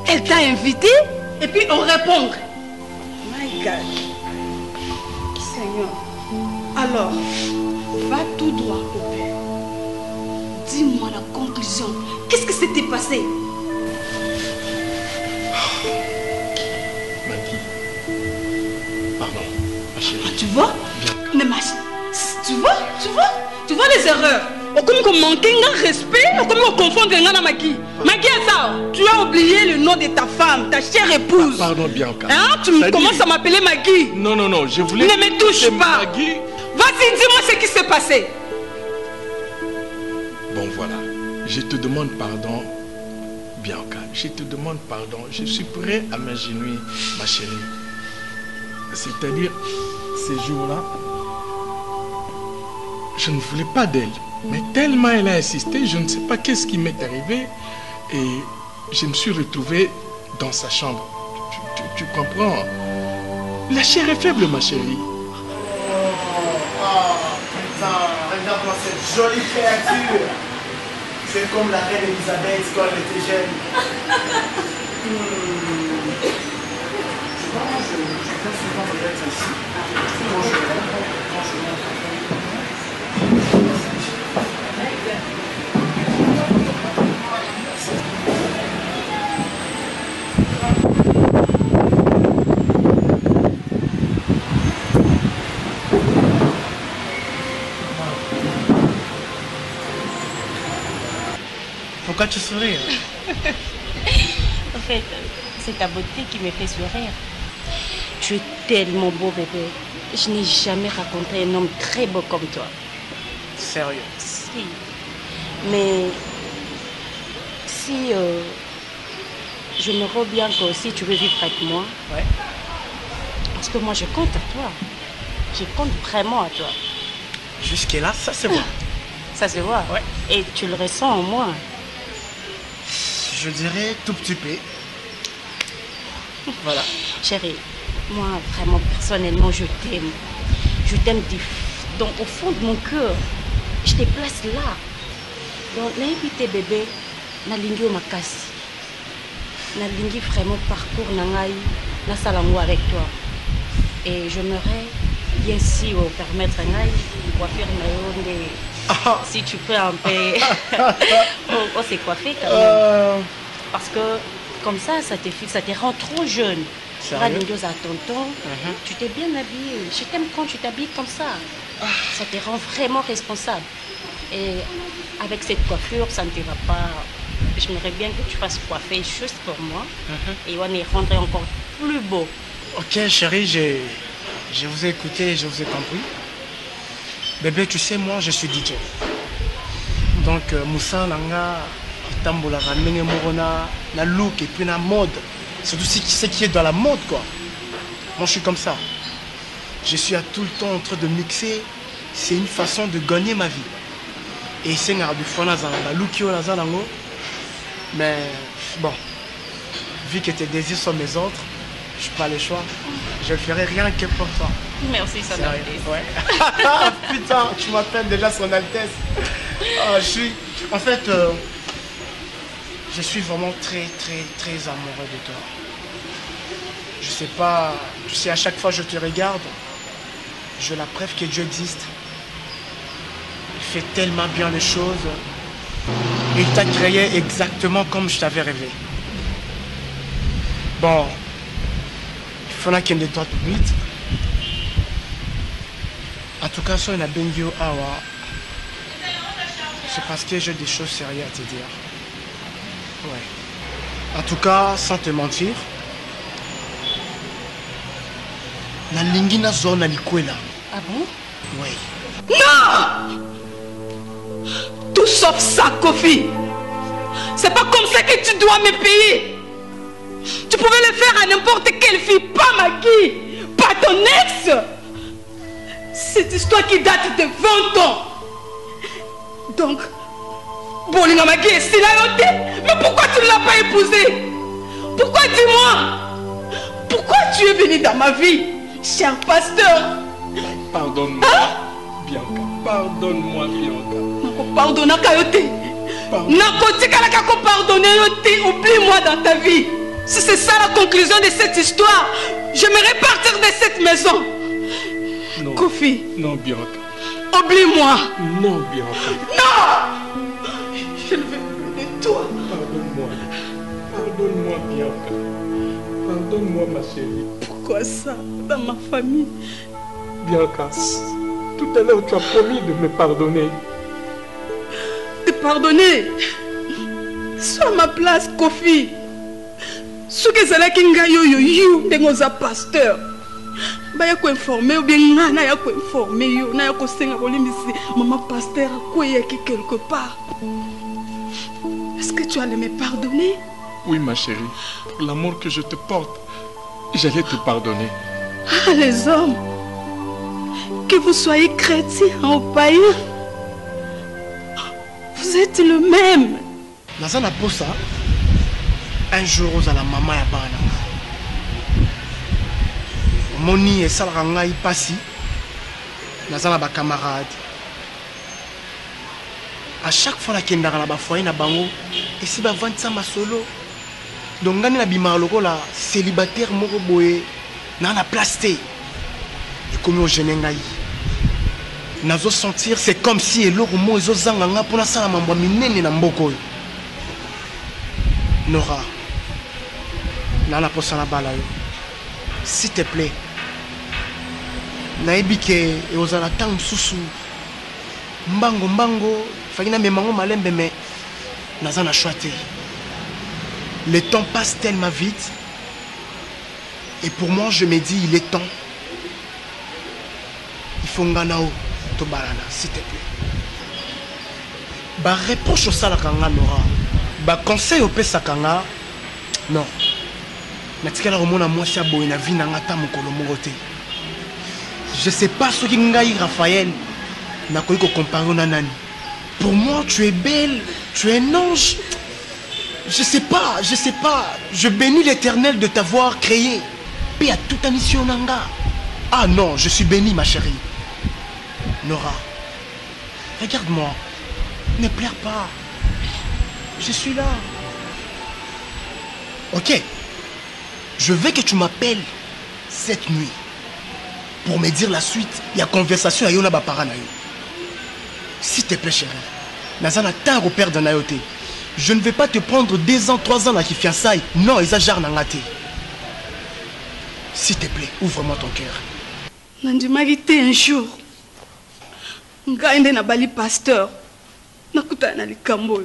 elle t'a invité et puis on répond. My God. Seigneur. Alors, va tout droit au Père. Dis-moi la conclusion. Qu'est-ce que s'était passé? ma chérie. Tu vois? Mais tu vois les erreurs. Comme manquer un respect, comme confondre un Maki. Maki, ça, tu as oublié le nom de ta femme, ta chère épouse. Pardon, Bianca. Hein? Tu commences à m'appeler Maggie. Non, je voulais... Ne me touche pas. Maggie. Vas-y, dis-moi ce qui s'est passé. Bon, voilà. Je te demande pardon, Bianca. Je te demande pardon. Je suis prêt à m'ingénuer, ma chérie. C'est-à-dire, ces jours-là, je ne voulais pas d'elle. Mais tellement elle a insisté, je ne sais pas qu'est-ce qui m'est arrivé. Et je me suis retrouvé dans sa chambre. Tu comprends? La chair est faible, ma chérie. Oh, putain, regarde-moi cette jolie créature. C'est comme la reine Elisabeth quand elle était jeune. Je viens souvent me mettre ici. Quand je Pourquoi tu souris? En fait, c'est ta beauté qui me fait sourire. Tu es tellement beau, bébé. Je n'ai jamais rencontré un homme très beau comme toi. Sérieux? Si. Mais si je me rends bien que si tu veux vivre avec moi, ouais. Parce que moi je compte à toi. Je compte vraiment à toi. Jusque-là, ça se voit. Ça se voit? Ouais. Et tu le ressens en moi? Je dirais tout petit peu. Voilà. Chérie, moi vraiment personnellement je t'aime. Je t'aime au fond de mon cœur. Je te place là. Donc l'invité bébé, nalingi makasi. Nalingi vraiment parcours nangai, na salango avec toi. Et j'aimerais bien sûr permettre ngai coiffure na si tu peux un peu on s'est coiffé quand même. Parce que comme ça te rend trop jeune. Ralingoz à tonton, tu t'es bien habillé. Je t'aime quand tu t'habilles comme ça. Ça te rend vraiment responsable. Et avec cette coiffure, ça ne te va pas. J'aimerais bien que tu fasses coiffer juste pour moi. Et on y rendrait encore plus beau. Ok chérie, je vous ai écouté et je vous ai compris. Bébé, tu sais, moi je suis DJ. Donc Moussa Nanga, Tambola, Ramene Morona, la look et puis la mode. Surtout ce qui est dans la mode quoi. Moi je suis comme ça. Je suis à tout le temps en train de mixer. C'est une façon de gagner ma vie. Et c'est un du fond la look mais bon, vu que tes désirs sont mes autres, je n'ai pas le choix. Je ne ferai rien que pour toi. Merci, Son Altesse. Ouais. Putain, tu m'appelles déjà Son Altesse. En fait, je suis vraiment très, très, très amoureux de toi. Je sais pas, tu sais, à chaque fois que je te regarde, j'ai la preuve que Dieu existe. Il fait tellement bien les choses. Il t'a créé exactement comme je t'avais rêvé. Bon, il faudra qu'il y ait des droits de vite. En tout cas, si on a Bengio Awa, c'est parce que j'ai des choses sérieuses à te dire. Ouais. En tout cas, sans te mentir, na lingi na zone likwela. Ah bon? Oui. Non! Tout sauf ça, Kofi. C'est pas comme ça que tu dois me payer. Tu pouvais le faire à n'importe quelle fille, pas Maggie, pas ton ex. Cette histoire qui date de 20 ans. Donc, Bolinga Maggie est si là. Mais pourquoi tu ne l'as pas épousée? Pourquoi, dis-moi? Pourquoi tu es venu dans ma vie, cher pasteur? Pardonne-moi, Bianca. Pardonne-moi, Bianca. Pardonne-moi, Kayote. Oublie-moi dans ta vie. Si c'est ça la conclusion de cette histoire, j'aimerais partir de cette maison. Non. Kofi. Non, Bianca. Oublie-moi. Non, Bianca. Non. Je ne veux plus de toi. Pardonne-moi. Pardonne-moi, Bianca. Pardonne-moi, ma chérie. Pourquoi ça? Dans ma famille, Bianca, tout à l'heure tu as promis de me pardonner. Te pardonner? Sois à ma place, Kofi. Ce que c'est là qui nga yo ndengoza pasteur. Ba ya ko informer ou bien na ya ko informer yo na ya ko senga bolimisi maman pasteur akoye quelque part. Est-ce que tu allais me pardonner? Oui ma chérie, pour l'amour que je te porte, j'allais te pardonner. Ah les hommes, que vous soyez chrétien ou païen, vous êtes le même. Nazana posa. Un jour, aux à la maman ya bana. Moni et Salranga y passi. Nazana ba camarade. À chaque fois la kendara la ba foyer na bango, et si ba vendre ça ma solo. Donc ngani na bima loko la célibataire moko boye na la plasté. Et comme au jenengai. Nazo sentir c'est comme si eloko mo ezo zanganga pona sala mambo minene na mboko. Nora. Nana posana bala yo. S'il te plaît. Naibi ke ozala tang susu. Mbango fagina memango malembe me nazana choité. Le temps passe tellement vite. Et pour moi je me dis il est temps. Il faut nganao to balana s'il te plaît. Ba reproche au sala kanga Nora. Ba conseil au pesa kanga. Non. Je sais pas ce qu'il Raphaël. Pour moi, tu es belle, tu es un ange. Je sais pas. Je bénis l'Éternel de t'avoir créé. Paix à toute ta mission nanga. Ah non, je suis béni, ma chérie. Nora, regarde-moi. Ne pleure pas. Je suis là. Ok. Je veux que tu m'appelles cette nuit pour me dire la suite. Il y a conversation à Yona Baparanayo. S'il te plaît, chérie. Nazana ta repère d'Anayote. Je ne vais pas te prendre 2 ans, 3 ans là qui fiançaille. Non, exagère Nangate. S'il te plaît, ouvre-moi ton cœur. Nandimagite un jour. Ngaende na bali pasteur. Nakuta na likambo.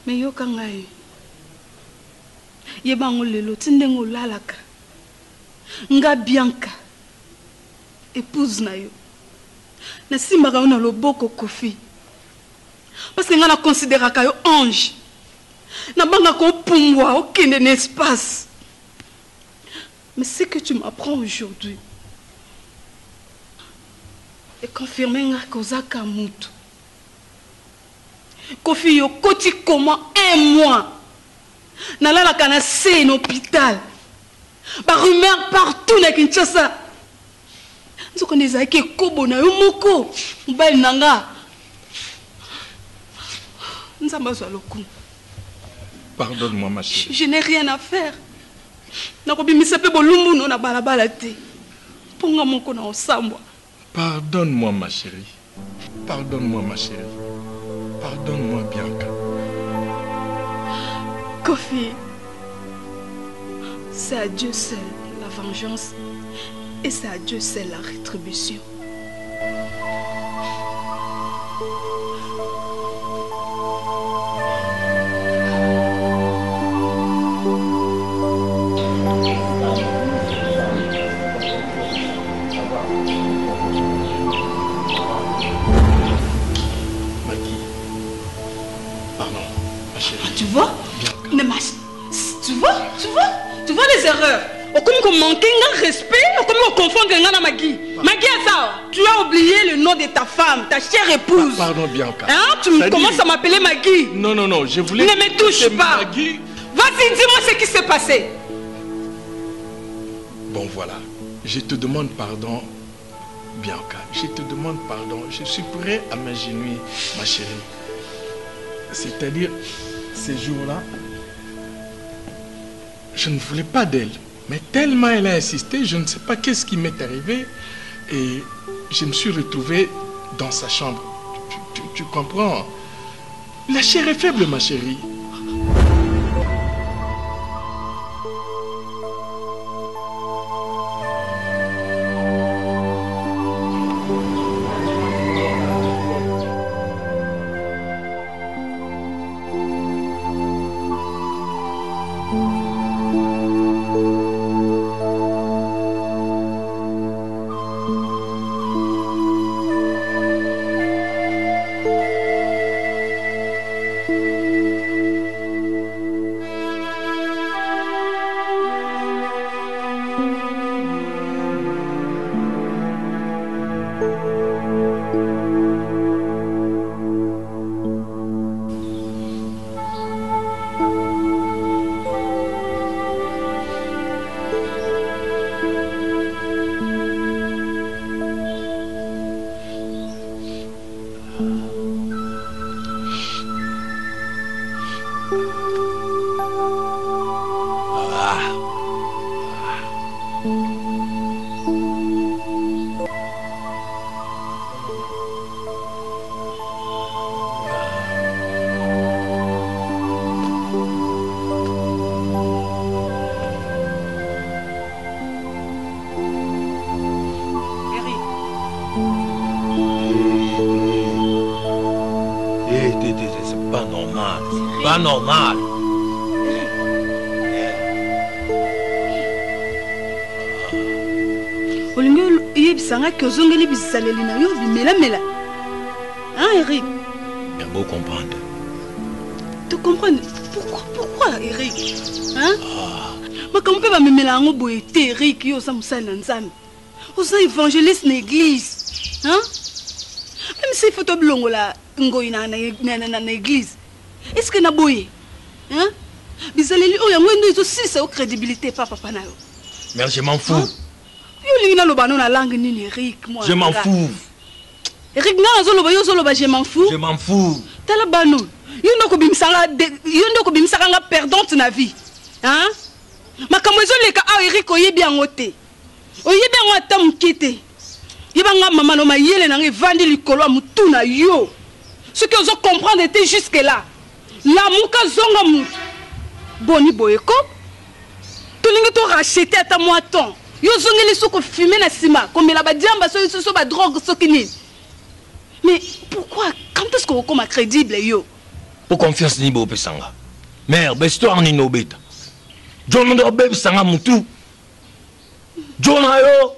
Mais yo kangai. Yebango lelo tindengo lalaka. Nga Bianca. Épouse na yo. Na simbaka na loboko Kofi. Parce que nga na considéra ka yo ange. Na banga ko pumbwa okende n'espace. Mais ce que tu m'apprends aujourd'hui est confirmé nga kozaka mutu. Kofi yo koti comment 1 mois. Nalala kana se en hôpital. Ba rumeur partout na Kinshasa. Nzoko neza ke kobo na yo moko. Mbali nanga. Nzamba zwa loku. Pardonne-moi ma chérie. Je n'ai rien à faire. Nakobimisa pe bolumbu no na balabala te. Ponga moko na osambwa. Pardonne-moi ma chérie. Pardonne-moi ma chérie. Pardonne-moi Bianca. Kofi, c'est à Dieu seul la vengeance et c'est à Dieu seul la rétribution. Pardon, ma chérie. Tu vois? Tu vois les erreurs. Comme manquer un respect, comme confondre un Magui. Magui, tu as oublié le nom de ta femme, ta chère épouse. Pardon, Bianca. Hein? Tu commences à m'appeler Magui. Non, je voulais... Ne me touche pas. Magui. Vas-y, dis-moi ce qui s'est passé. Bon, voilà. Je te demande pardon, Bianca. Je te demande pardon. Je suis prêt à m'agenouiller, ma chérie. C'est-à-dire, ces jours-là, je ne voulais pas d'elle. Mais tellement elle a insisté, je ne sais pas qu'est-ce qui m'est arrivé. Et je me suis retrouvé dans sa chambre. Tu comprends? La chair est faible, ma chérie. pas normal. Olingo yebisanga que ozongeli bisaleli na yo bimelamela. Hein, Eric? Il faut comprendre. Tu comprends? Pourquoi, Eric? Hein? Makambo pe ba memela ngo boye te Eric yo sa musala nzambe. Oza évangéliste na église. Hein? Même si photo blongo la ngoyi na église. Est-ce que na boye? Hein? Bisaleli o yango ndo izo sisa o crédibilité papa na yo. Mais je m'en fous. Yo lingi na loba no na langue nini Eric moi. Je m'en fous. Eric na zoloba yo zoloba je m'en fous. Je m'en fous. Tala bano. Yo ndo ko bimisaka nga perdante na vie. Hein? Makambo ezoleka a Eric oyebi yango te. Oyebi yango ata mokete. Yebanga mama no mayele na evandi likolo ya mutu na yo. Ce que vous comprendre était jusque là. La muka zonga mutu. Boni boyeko. Tolingi to racheter ata moiton. Yo zongeli soko fumer na sima. Comme la badiamba so ba drogue so kinini. Mais pourquoi? Quand est-ce qu'on comme crédible yo? Pour confiance ni bo pesanga. Merde, histoire ni no beta. John ndo bebe sanga mutu. John ayo.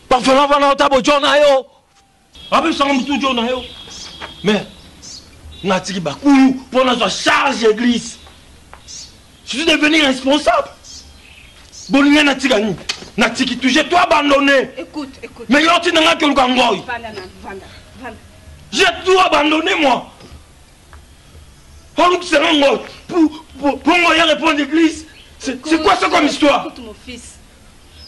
Parfois on va na tabo John ayo. Abe sanga mutu John ayo. Mais natiki bakulu pour notre charge église. Je suis devenu responsable. Bolinga natika ni. Natiki toujours toi abandonné. Écoute. Mais yo ti nanga ke lukangoy. Vanda. J'ai tout abandonné moi. Pour moi, il répond d'église. C'est quoi ça comme histoire? Écoute mon fils.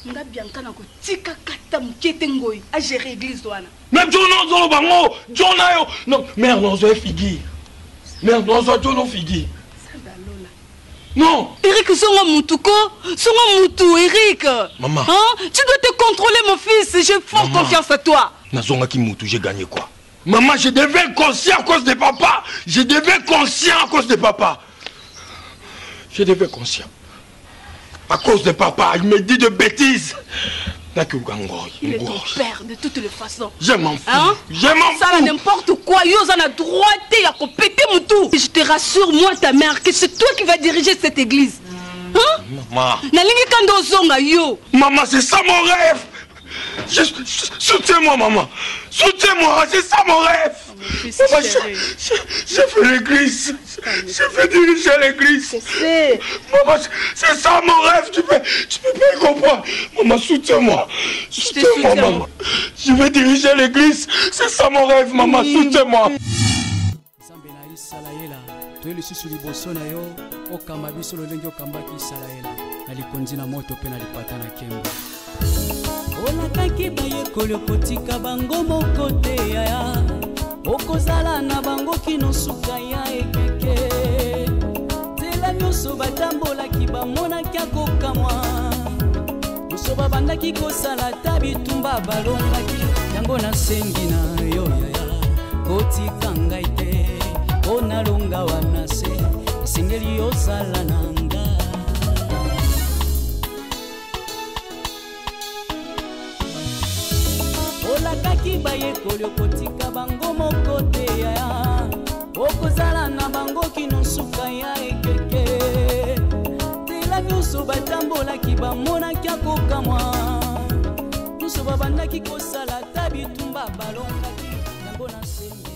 Nga Bianca na ko tika kata mukete ngoyi a gérer église douana. Même John Ozo bango, John ayo. Non, mère Ozo figure. Mère Ozo John figure. Non. Eric songa mutuko, songa mutu Eric. Maman. Hein? Tu dois te contrôler mon fils, j'ai fort confiance à toi. Nazonga ki mutu, j'ai gagné quoi? Maman, je deviens conscient à cause de papa. Je deviens conscient à cause de papa. Je deviens conscient. À cause de papa, il me dit de bêtises. Il est ton père de toutes les façons. Je m'en fous. Hein? Je m'en fous. Ça n'importe quoi. Yo, ça n'a droit de péter mon tout. Je te rassure, moi, ta mère, que c'est toi qui vas diriger cette église. Hein? Maman. Maman, c'est ça mon rêve. Soutiens-moi, maman. Soutiens-moi, c'est ça mon rêve. Maman, j'ai fait l'église. J'ai fait diriger l'église. Maman, c'est ça mon rêve. Tu peux pas y comprendre. Maman, soutiens-moi. Soutiens-moi, maman. Je vais diriger l'église. C'est ça mon rêve, maman. Soutiens-moi. toye lisusu liboso na yo okamba biso lolenge okambaki Isalaela na likonzi na moto mpe na lipata na nkembo olakaki bayekoli okotika bango moko te yaya okozala na bango kino suka ya ekeke nzela nyonso batambolaki bamonaki akokamwa nyonso babandaki kosala ta bitumba balongaki yango nasengi na yo yaya kotika ngai te onalonga wana se esengeli ozala nanga olakaki bayekoli okotika bango moko te yaya okozala na bango kino suka ya ekeke nzela nyonso batambolaki bamonaki akokamwa nyonso babandaki kosala ta bitumba balongaki yango nasengi